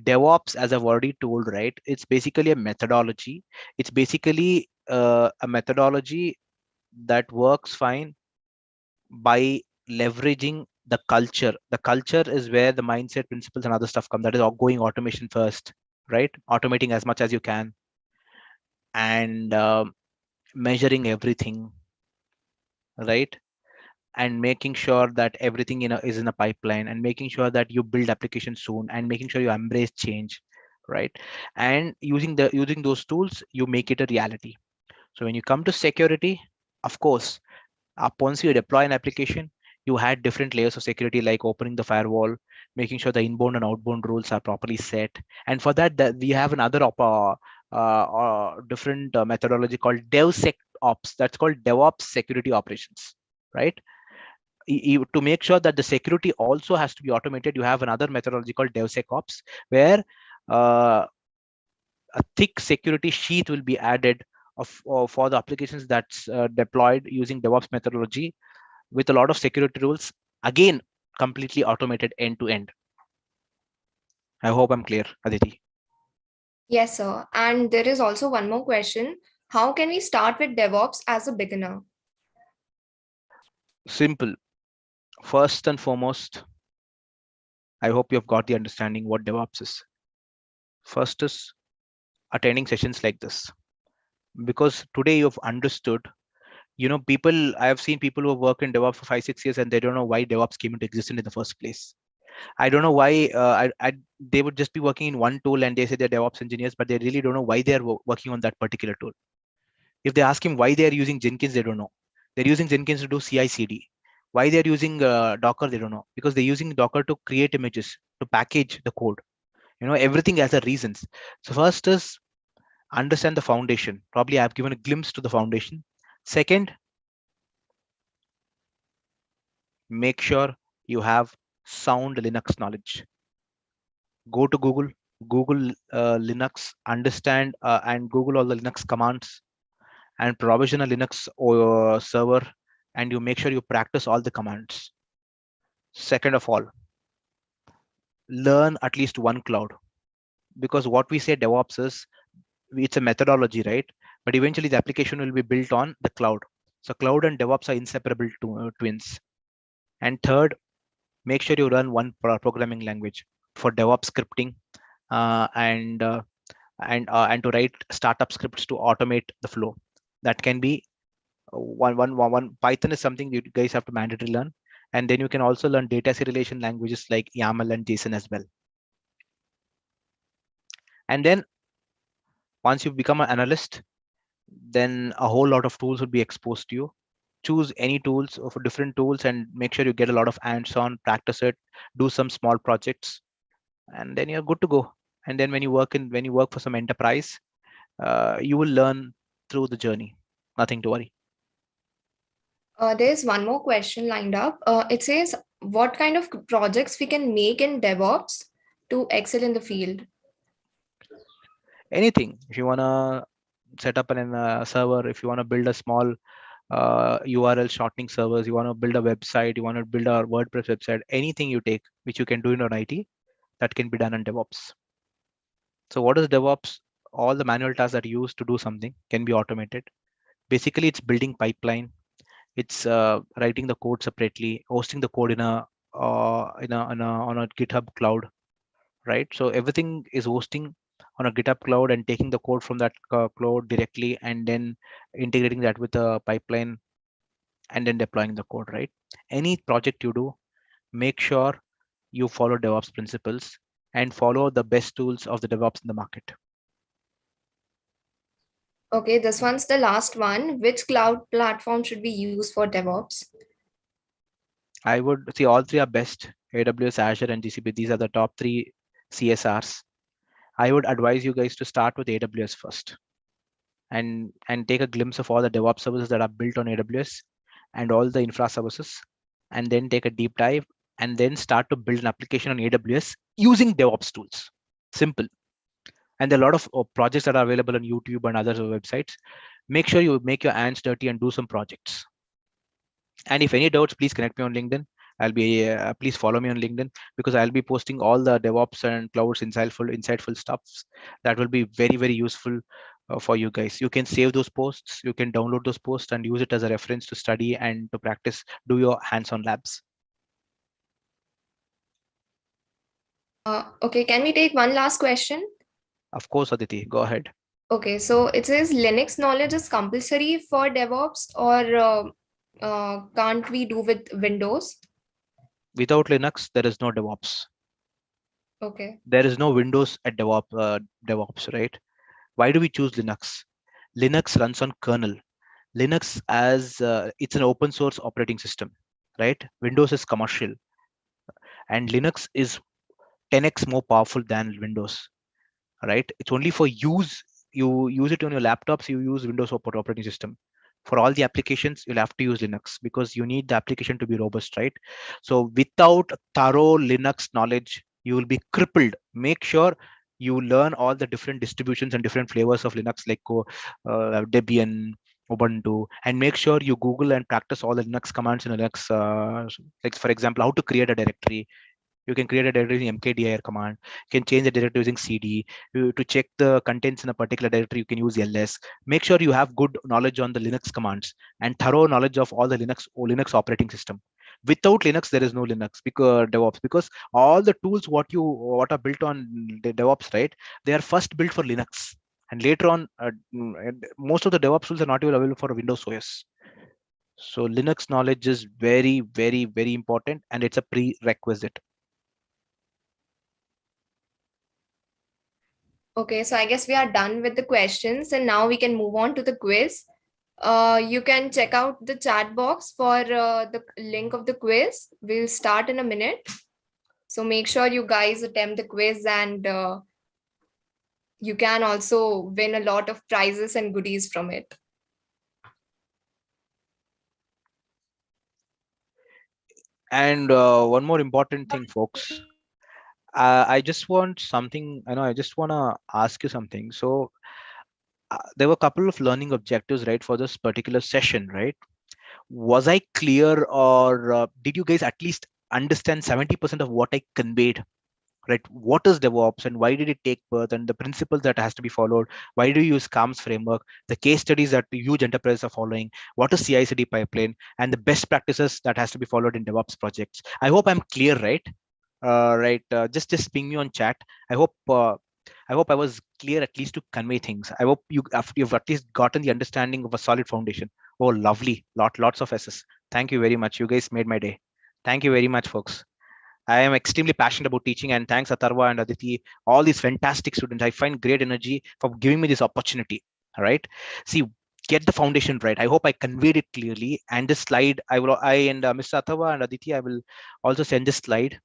DevOps, as I've already told, right, it's basically a methodology. It's basically a methodology that works fine by leveraging the culture is where the mindset, principles, and other stuff come. That is going automation first, right? Automating as much as you can, and measuring everything, right? And making sure that everything is in a pipeline, and making sure that you build applications soon, and making sure you embrace change, right? And using those tools, you make it a reality. So when you come to security, of course, once you deploy an application, you had different layers of security, like opening the firewall, making sure the inbound and outbound rules are properly set. And for that, we have another different methodology called DevSecOps. That's called DevOps security operations, right? To make sure that the security also has to be automated, you have another methodology called DevSecOps, where uh, a thick security sheet will be added for the applications that's deployed using DevOps methodology, with a lot of security rules, again completely automated end to end. I hope I'm clear, Aditi. Yes, sir. And there is also one more question. How can we start with DevOps as a beginner? Simple. First and foremost, I hope you've got the understanding what DevOps is. First is attending sessions like this, because today you've understood. I have seen people who work in DevOps for 5-6 years and they don't know why DevOps came into existence in the first place. I don't know why they would just be working in one tool and they say they're DevOps engineers, but they really don't know why they're working on that particular tool. If they ask him why they are using Jenkins, they don't know. They're using Jenkins to do CI/CD. Why they're using Docker, they don't know, because they're using Docker to create images, to package the code. Everything has a reasons. So first is understand the foundation. Probably I've given a glimpse to the foundation. Second, make sure you have sound Linux knowledge. Go to Google Linux, understand and Google all the Linux commands, and provision a Linux server, and you make sure you practice all the commands. Second of all, learn at least one cloud, because what we say DevOps is, it's a methodology, right? But eventually the application will be built on the cloud. So cloud and DevOps are inseparable twins. And third, make sure you run one programming language for DevOps scripting, and to write startup scripts to automate the flow. That can be one. Python is something you guys have to mandatory learn, and then you can also learn data serialization languages like YAML and JSON as well. And then once you become an analyst, then a whole lot of tools will be exposed to you. Choose any tools for different tools and make sure you get a lot of hands-on, practice it, do some small projects, and then you're good to go. And then when you work for some enterprise, you will learn through the journey. Nothing to worry. There's one more question lined up. It says, what kind of projects we can make in DevOps to excel in the field? Anything. If you want to set up a server, if you want to build a small URL shortening servers, you want to build a website, you want to build a WordPress website, anything you take, which you can do in an IT, that can be done in DevOps. So what is DevOps? All the manual tasks that you use to do something can be automated. Basically, it's building pipeline. It's writing the code separately, hosting the code on a GitHub cloud, right? So everything is hosting on a GitHub cloud and taking the code from that cloud directly, and then integrating that with the pipeline, and then deploying the code, right? Any project you do, make sure you follow DevOps principles and follow the best tools of the DevOps in the market. Okay, this one's the last one. Which cloud platform should we use for DevOps? I would see all three are best: AWS, Azure, and GCP. These are the top 3 CSRs. I would advise you guys to start with AWS first, and take a glimpse of all the DevOps services that are built on AWS and all the infra services, and then take a deep dive, and then start to build an application on AWS using DevOps tools. Simple. And there are a lot of projects that are available on YouTube and other websites. Make sure you make your hands dirty and do some projects. And if any doubts, please connect me on LinkedIn. I'll be please follow me on LinkedIn, because I'll be posting all the DevOps and clouds insightful stuffs that will be very, very useful for you guys. You can save those posts, you can download those posts and use it as a reference to study and to practice, do your hands-on labs. Okay, can we take one last question? Of course, Aditi, go ahead. Okay, so it says Linux knowledge is compulsory for DevOps, or can't we do with Windows? Without Linux, there is no DevOps. Okay. There is no Windows at DevOps, right? Why do we choose Linux? Linux runs on kernel. Linux as it's an open source operating system, right? Windows is commercial, and Linux is 10x more powerful than Windows, right? It's only for use. You use it on your laptops. You use Windows operating system. For all the applications, you'll have to use Linux because you need the application to be robust, right? So without thorough Linux knowledge, you will be crippled. Make sure you learn all the different distributions and different flavors of Linux, like Debian, Ubuntu, and make sure you Google and practice all the Linux commands in Linux. Like for example, how to create a directory. You can create a directory using mkdir command. You can change the directory using cd. To check the contents in a particular directory, you can use ls. Make sure you have good knowledge on the Linux commands and thorough knowledge of all the Linux operating system. Without Linux, there is no Linux because DevOps, because all the tools what are built on the DevOps, right? They are first built for Linux, and later on, most of the DevOps tools are not even available for Windows OS. So Linux knowledge is very, very, very important, and it's a prerequisite. Okay, so I guess we are done with the questions, and now we can move on to the quiz. You can check out the chat box for the link of the quiz. We'll start in a minute. So make sure you guys attempt the quiz, and you can also win a lot of prizes and goodies from it. And one more important thing, folks. I just want something. I just want to ask you something. So there were a couple of learning objectives, right, for this particular session, right? Was I clear, or did you guys at least understand 70% of what I conveyed? Right? What is DevOps and why did it take birth, and the principles that has to be followed? Why do you use CAMS framework? The case studies that huge enterprises are following? What is CI/CD pipeline? And the best practices that has to be followed in DevOps projects? I hope I'm clear, right? Right. Just ping me on chat. I hope I was clear at least to convey things. I hope you've at least gotten the understanding of a solid foundation. Oh, lovely. Lots of S's. Thank you very much. You guys made my day. Thank you very much, folks. I am extremely passionate about teaching, and thanks Atharva and Aditi, all these fantastic students. I find great energy for giving me this opportunity. All right. See, get the foundation right. I hope I conveyed it clearly. And this slide, I and Mr. Atharva and Aditi, I will also send this slide.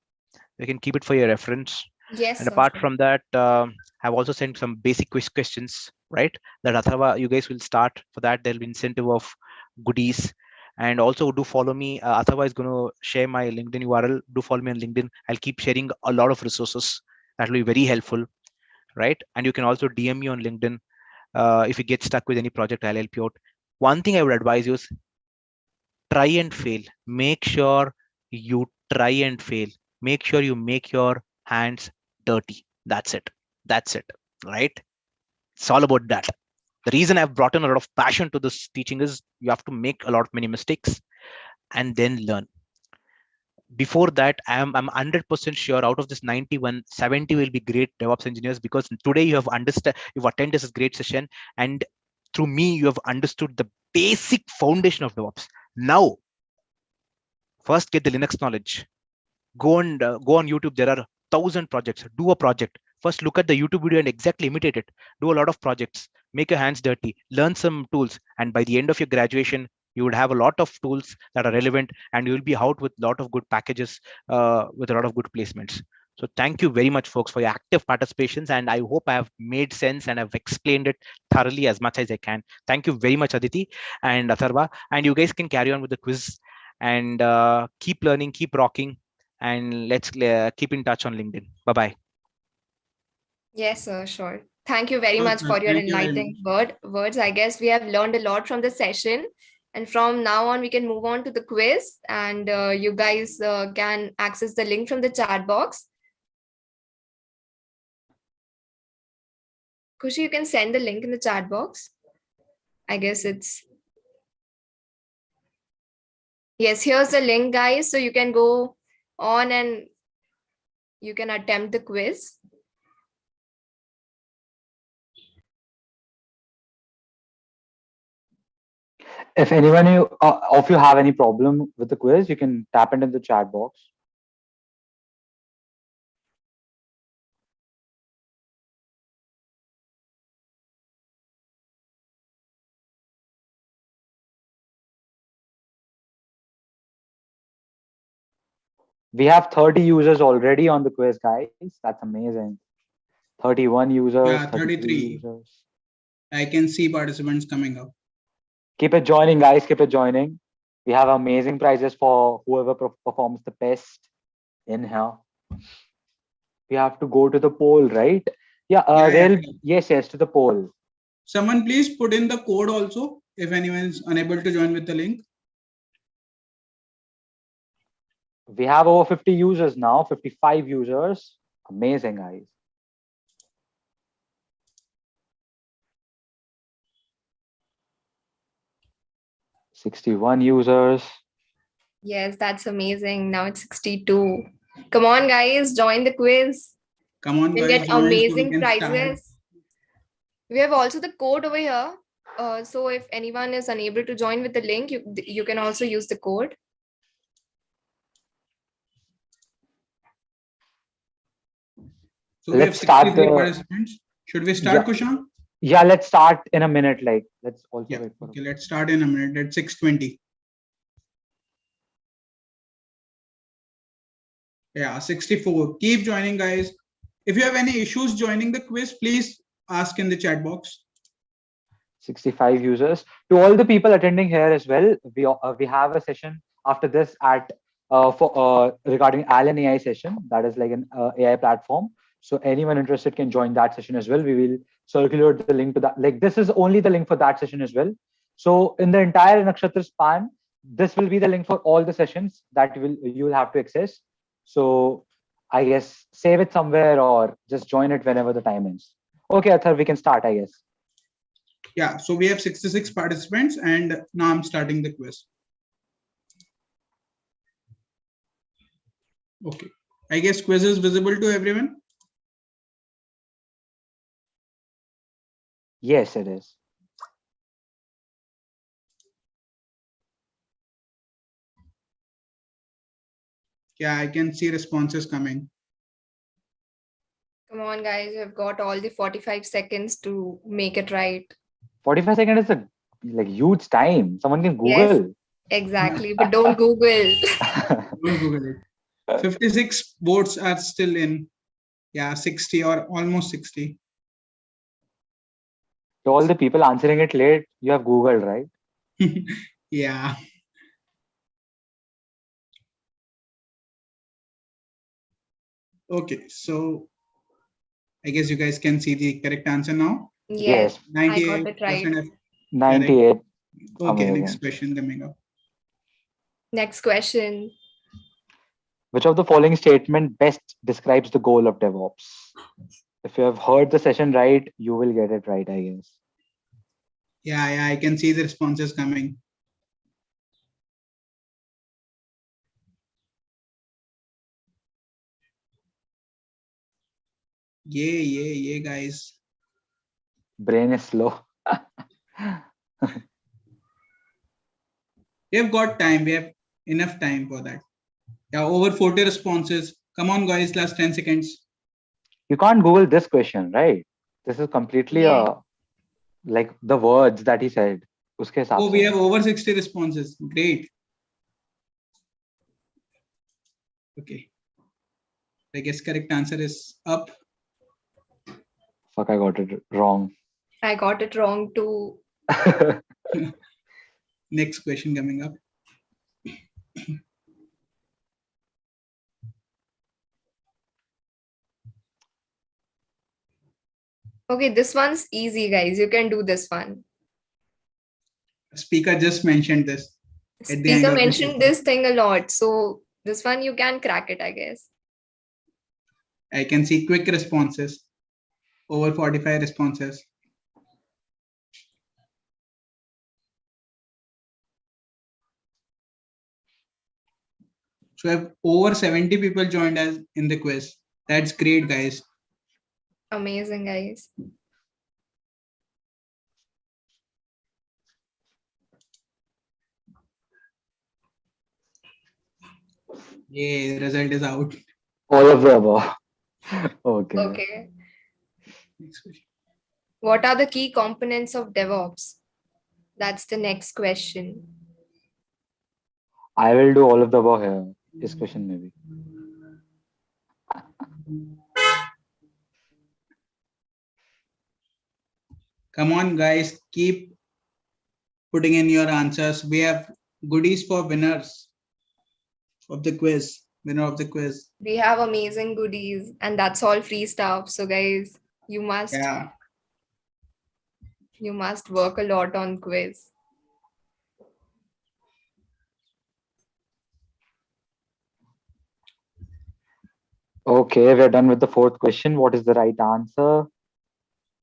You can keep it for your reference. Yes. And apart from that, I've also sent some basic quiz questions, right? That Atharva, you guys will start for that. There'll be incentive of goodies. And also do follow me. Atharva is going to share my LinkedIn URL. Do follow me on LinkedIn. I'll keep sharing a lot of resources. That will be very helpful, right? And you can also DM me on LinkedIn. If you get stuck with any project, I'll help you out. One thing I would advise you is try and fail. Make sure you try and fail. Make sure you make your hands dirty. That's it. That's it. Right? It's all about that. The reason I've brought in a lot of passion to this teaching is you have to make a lot of many mistakes and then learn. Before that, I'm 100% sure out of this 91, 70 will be great DevOps engineers, because today you've attended this great session, and through me you have understood the basic foundation of DevOps. Now, first get the Linux knowledge. Go on YouTube. There are 1,000 projects. Do a project. First, look at the YouTube video and exactly imitate it. Do a lot of projects. Make your hands dirty. Learn some tools. And by the end of your graduation, you would have a lot of tools that are relevant, and you will be out with a lot of good packages, with a lot of good placements. So thank you very much, folks, for your active participations. And I hope I have made sense and I've explained it thoroughly as much as I can. Thank you very much, Aditi and Atharva. And you guys can carry on with the quiz and keep learning, keep rocking. And let's keep in touch on LinkedIn. Bye-bye. Yes, sir, sure. Thank you very much Okay, for your thank you very enlightening words. I guess we have learned a lot from the session. And from now on, we can move on to the quiz. And you guys can access the link from the chat box. Kushi, you can send the link in the chat box. I guess it's... Yes, here's the link, guys. So you can go on and you can attempt the quiz. If anyone of you have any problem with the quiz, you can tap it in the chat box. We have 30 users already on the quiz, guys. That's amazing. 31 users, Yeah, 33 33. users. I can see participants coming up. Keep it joining, guys. Keep it joining. We have amazing prizes for whoever performs the best in here. We have to go to the poll, right? Yeah, yes, to the poll. Someone please put in the code also if anyone is unable to join with the link. We have over 50 users now, 55 users. Amazing, guys. $61 users. Yes, that's amazing. Now it's 62. Come on, guys, join the quiz. Come on, You'll guys. get join so we amazing can start. prizes. We have also the code over here. So if anyone is unable to join with the link, you can also use the code. So we have 63 participants. Should we start, Kushan? Yeah, let's start in a minute. Like, let's also wait for. Okay, let's start in a minute at 6:20. Yeah, 64. Keep joining, guys. If you have any issues joining the quiz, please ask in the chat box. 65 users. To all the people attending here as well, we have a session after this at regarding Allen AI session. That is like an AI platform. So anyone interested can join that session as well. We will circulate the link to that. Like, this is only the link for that session as well. So in the entire Nakshatra span, this will be the link for all the sessions that you will have to access. So I guess save it somewhere or just join it whenever the time is. Okay, Athar, we can start, I guess. Yeah, so we have 66 participants and now I'm starting the quiz. Okay, I guess quiz is visible to everyone. Yes, it is. Yeah, I can see responses coming. Come on, guys, you've got all the 45 seconds to make it right. 45 seconds is a huge time. Someone can Google. Yes, exactly, but don't Google. Don't Google it. 56 votes are still in. Yeah, 60 or almost 60. To all the people answering it late, you have Googled, right? Yeah. Okay, so I guess you guys can see the correct answer now. Yes, 98%. I got it right. 98. Okay, Amazing. next question coming up. Next question. Which of the following statement best describes the goal of DevOps? If you have heard the session right, you will get it right, I guess. Yeah, I can see the responses coming. Yeah, guys. Brain is slow. We have got time. We have enough time for that. Yeah, over 40 responses. Come on, guys, last 10 seconds. You can't Google this question, right? This is completely like the words that he said. Uske hisab Oh, se. we have over 60 responses. Great. Okay. I guess correct answer is up. Fuck, I got it wrong. I got it wrong too. Next question coming up. Okay, this one's easy, guys. You can do this one. Speaker just mentioned this. Speaker mentioned this thing a lot. So this one you can crack it, I guess. I can see quick responses. Over 45 responses. So I have over 70 people joined us in the quiz. That's great, guys. Amazing, guys. Yeah, the result is out. All of the above. Okay. Okay. Next question. What are the key components of DevOps? That's the next question. I will do all of the above here. This question maybe. Come on, guys, keep putting in your answers. We have goodies for winners of the quiz. Winner of the quiz. We have amazing goodies, and that's all free stuff. So, guys, you must Yeah. work a lot on quiz. Okay, we're done with the fourth question. What is the right answer?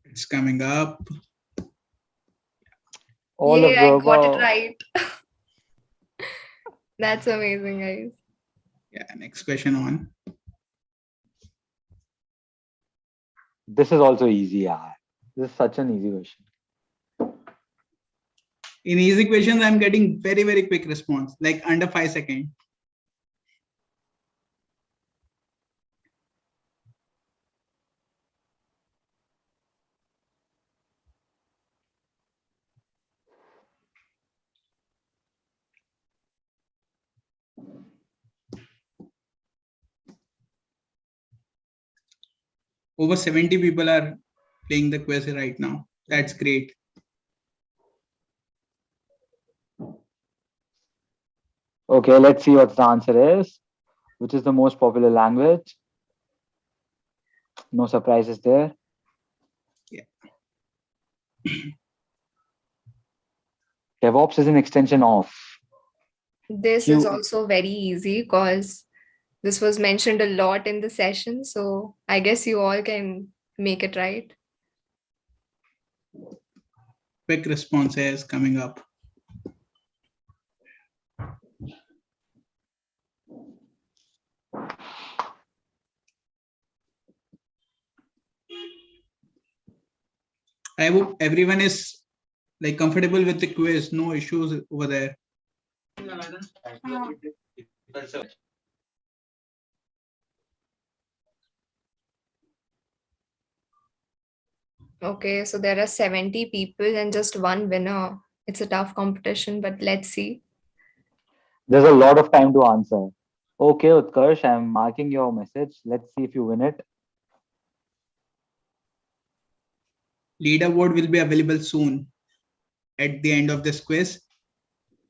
It's coming up. All Yay, of the I got it above. right. That's amazing, guys. Yeah, next question on. This is also easy. Yeah. This is such an easy question. In easy questions, I'm getting very, very quick response, like under 5 seconds. Over 70 people are playing the quiz right now. That's great. Okay, let's see what the answer is. Which is the most popular language? No surprises there. Yeah. DevOps is an extension of. This is also very easy because this was mentioned a lot in the session. So I guess you all can make it right. Quick responses coming up. I hope everyone is like comfortable with the quiz. No issues over there. Okay, so there are 70 people and just one winner. It's a tough competition, but let's see. There's a lot of time to answer. Okay, Utkarsh, I'm marking your message. Let's see if you win it. Leaderboard will be available soon at the end of this quiz.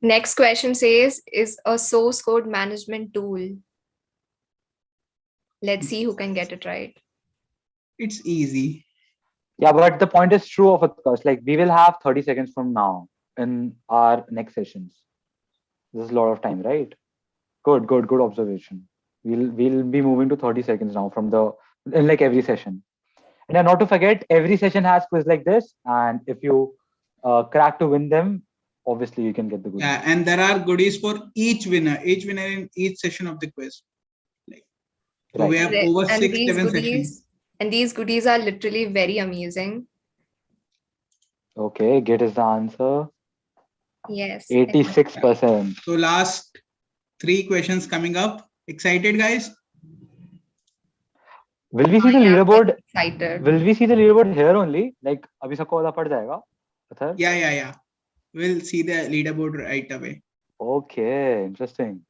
Next question says, is a source code management tool? Let's see who can get it right. It's easy. Yeah, but the point is true of Utkarsh. Like we will have 30 seconds from now in our next sessions. This is a lot of time, right? Good observation. We'll be moving to 30 seconds now from in like every session. And not to forget, every session has quiz like this. And if you crack to win them, obviously you can get the goodies. Yeah, and there are goodies for each winner in each session of the quiz. So Right. we have over And 6-7 sessions. And these goodies are literally very amazing. Okay, get is the answer. Yes. 86%. So last 3 questions coming up. Excited, guys? Will we see the leaderboard? Excited. Will we see the leaderboard here only? Like, abhi sabko pata pad jayega? Athar? Yeah. We'll see the leaderboard right away. Okay, interesting.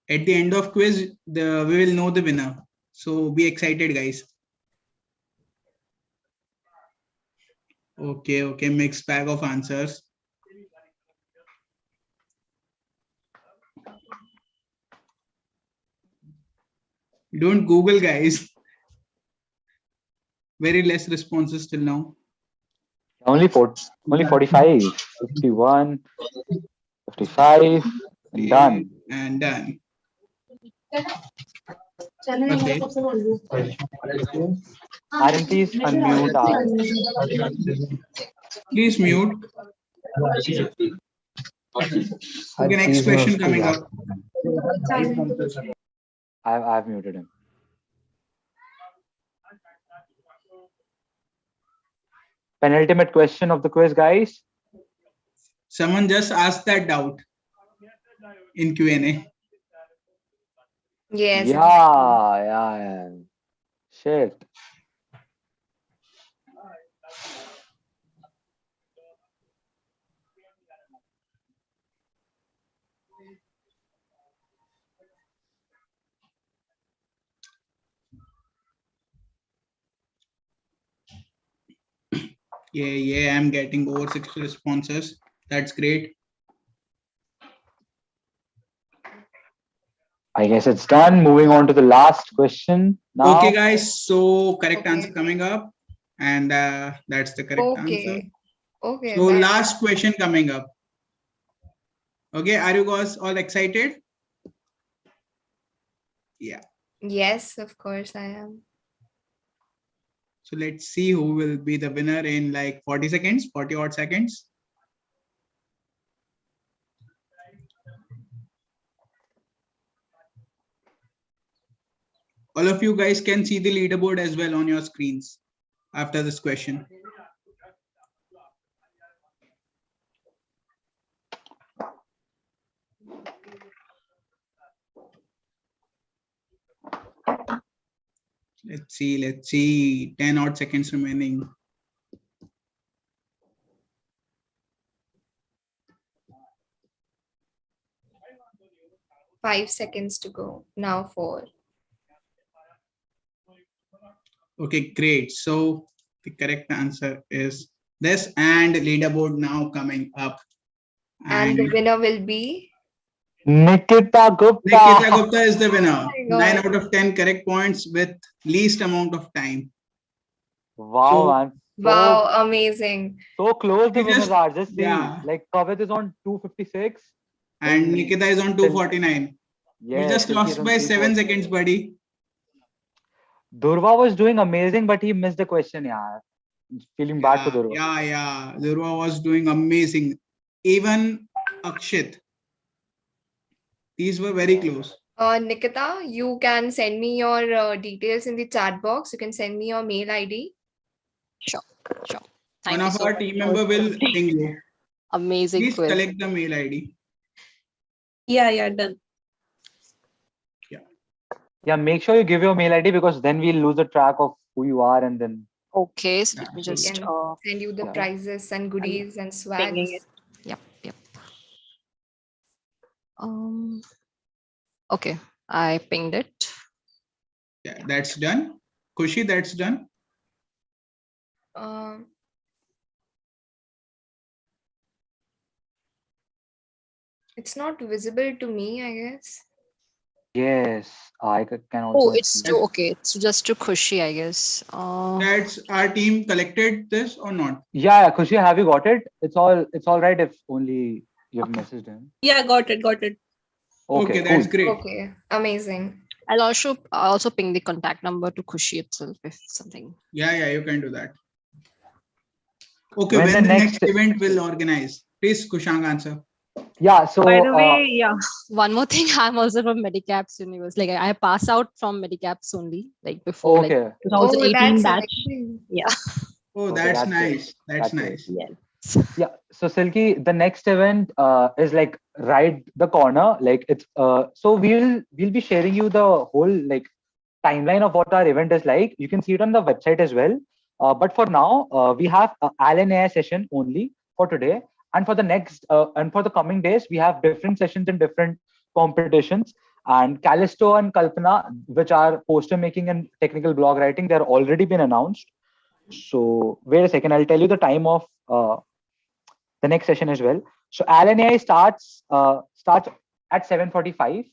At the end of quiz, we will know the winner. So be excited, guys. Okay, mixed bag of answers. Don't Google, guys. Very less responses till now. Only 45, 51, 55, and done. And done. Okay. Aaron, please unmute us. Please mute. Okay, next question coming up. I've muted him. Penultimate question of the quiz, guys. Someone just asked that doubt in Q&A. Yes. Yeah. Shit. Yeah, I'm getting over 60 responses. That's great. I guess it's done. Moving on to the last question now. Okay, guys. So correct Okay. answer coming up, and that's the correct answer. Okay. So last question coming up. Okay, are you guys all excited? Yeah. Yes, of course I am. So let's see who will be the winner in like 40 seconds, 40 odd seconds. All of you guys can see the leaderboard as well on your screens after this question. Let's see, 10 odd seconds remaining. Five seconds to go. Now 4. Okay, great. So the correct answer is this, and leaderboard now coming up. And the winner will be? Nikita Gupta. Nikita Gupta is the winner. Oh my 9 God. out of 10 correct points with least amount of time. Wow, So- man. Wow, amazing. So close the We winners just- are. Just see. yeah. Like Kavit is on 256. And Nikita is on 249. Yeah, You just Silky lost is on by 7 340. seconds, buddy. Durva was doing amazing, but he missed the question. Yeah. Feeling bad for Durva. Yeah. Durva was doing amazing. Even Akshit. These were very close. Nikita, you can send me your details in the chat box. You can send me your mail ID. Sure. One Thank you of so our much team for member will the ping you. amazing Please quiz. collect the mail ID. Yeah, done. Yeah, make sure you give your mail ID because then we'll lose the track of who you are and then. Okay, so Yeah, let me so just Can send you the yeah. prizes and goodies and swags. pinging it. Yep. Okay, I pinged it. Yeah, that's done. Khushi, that's done. Um, it's not visible to me, I guess. Yes, I can also. Oh, it's see. to okay. It's just to Khushi, I guess. That's our team collected this or not? Yeah, Khushi, have you got it? It's all right if only you've Okay. messaged him. Yeah, got it. Okay, cool. that's great. Okay, amazing. I'll also ping the contact number to Khushi itself if something. Yeah, you can do that. Okay, When when the the next next- event will organize? Please, Kushang, answer. Yeah, so By the way, yeah. One more thing, I'm also from Medicaps Universe. Like I pass out from Medicaps only, like before like okay. 2018 that's batch. amazing. Yeah. Oh, Okay, that's that's great. nice. That's That's great. nice. Yes. Yeah, so Silky, the next event is like right the corner. Like it's so we'll be sharing you the whole like timeline of what our event is like. You can see it on the website as well. But for now, we have a LNAI session only for today, and for the next and for the coming days, we have different sessions in different competitions. And Callisto and Kalpana, which are poster making and technical blog writing, they're already been announced. So wait a second, I'll tell you the time of the next session as well. So LNAI starts at 7:45.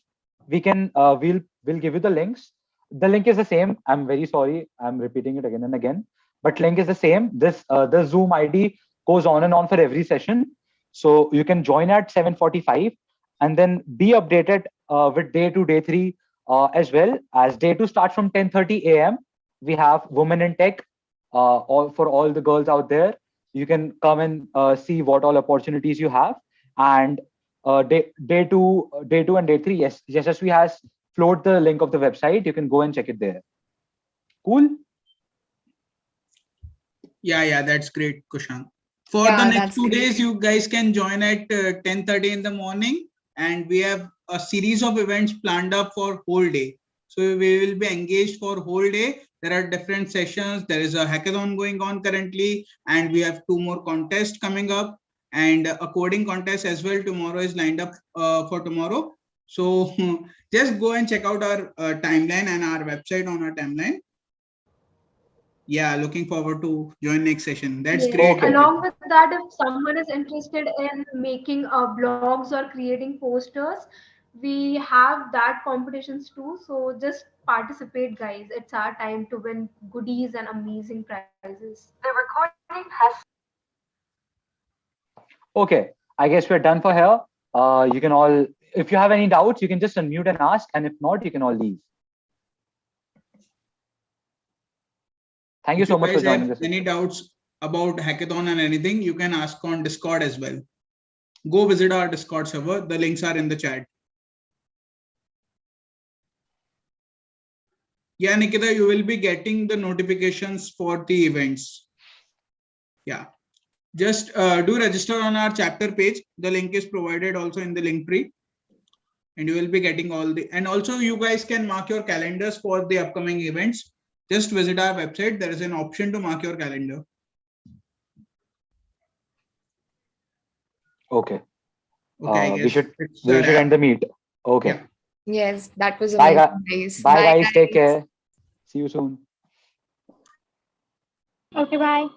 We can we'll give you the links. The link is the same. I'm very sorry. I'm repeating it again and again, but link is the same. This the Zoom ID goes on and on for every session. So you can join at 7:45 and then be updated with day 2, day 3 as well. As day 2 starts from 10:30 a.m. We have Women in Tech all for all the girls out there. You can come and see what all opportunities you have. And day two and day three. Yes, Yashasvi has float the link of the website. You can go and check it there. Cool. Yeah, that's great, Kushan. For Yeah, the next that's 2 great. days, you guys can join at 10:30 in the morning, and we have a series of events planned up for whole day. So we will be engaged for whole day. There are different sessions. There is a hackathon going on currently, and we have 2 more contests coming up, and a coding contest as well. Tomorrow is lined up for tomorrow. So just go and check out our timeline and our website on our timeline. Yeah, looking forward to join next session. That's Yes. great. Okay. Along with that, if someone is interested in making blogs or creating posters, we have that competitions too. So just participate, guys. It's our time to win goodies and amazing prizes. The recording has. Okay. I guess we're done for here. You can all, if you have any doubts, you can just unmute and ask, and if not, you can all leave. Thank you If so much for guys joining have this. any doubts about hackathon and anything, you can ask on Discord as well. Go visit our Discord server. The links are in the chat. Yeah, Nikita, you will be getting the notifications for the events. Yeah, just do register on our chapter page. The link is provided also in the link tree, and you will be getting all the, and also you guys can mark your calendars for the upcoming events. Just visit our website. There is an option to mark your calendar. Okay. Okay, I We guess should it's a wrap. end the meet. Okay. Yeah. Yes, that was Bye, amazing, guys. Bye, guys. Take guys. care. See you soon. Okay, bye.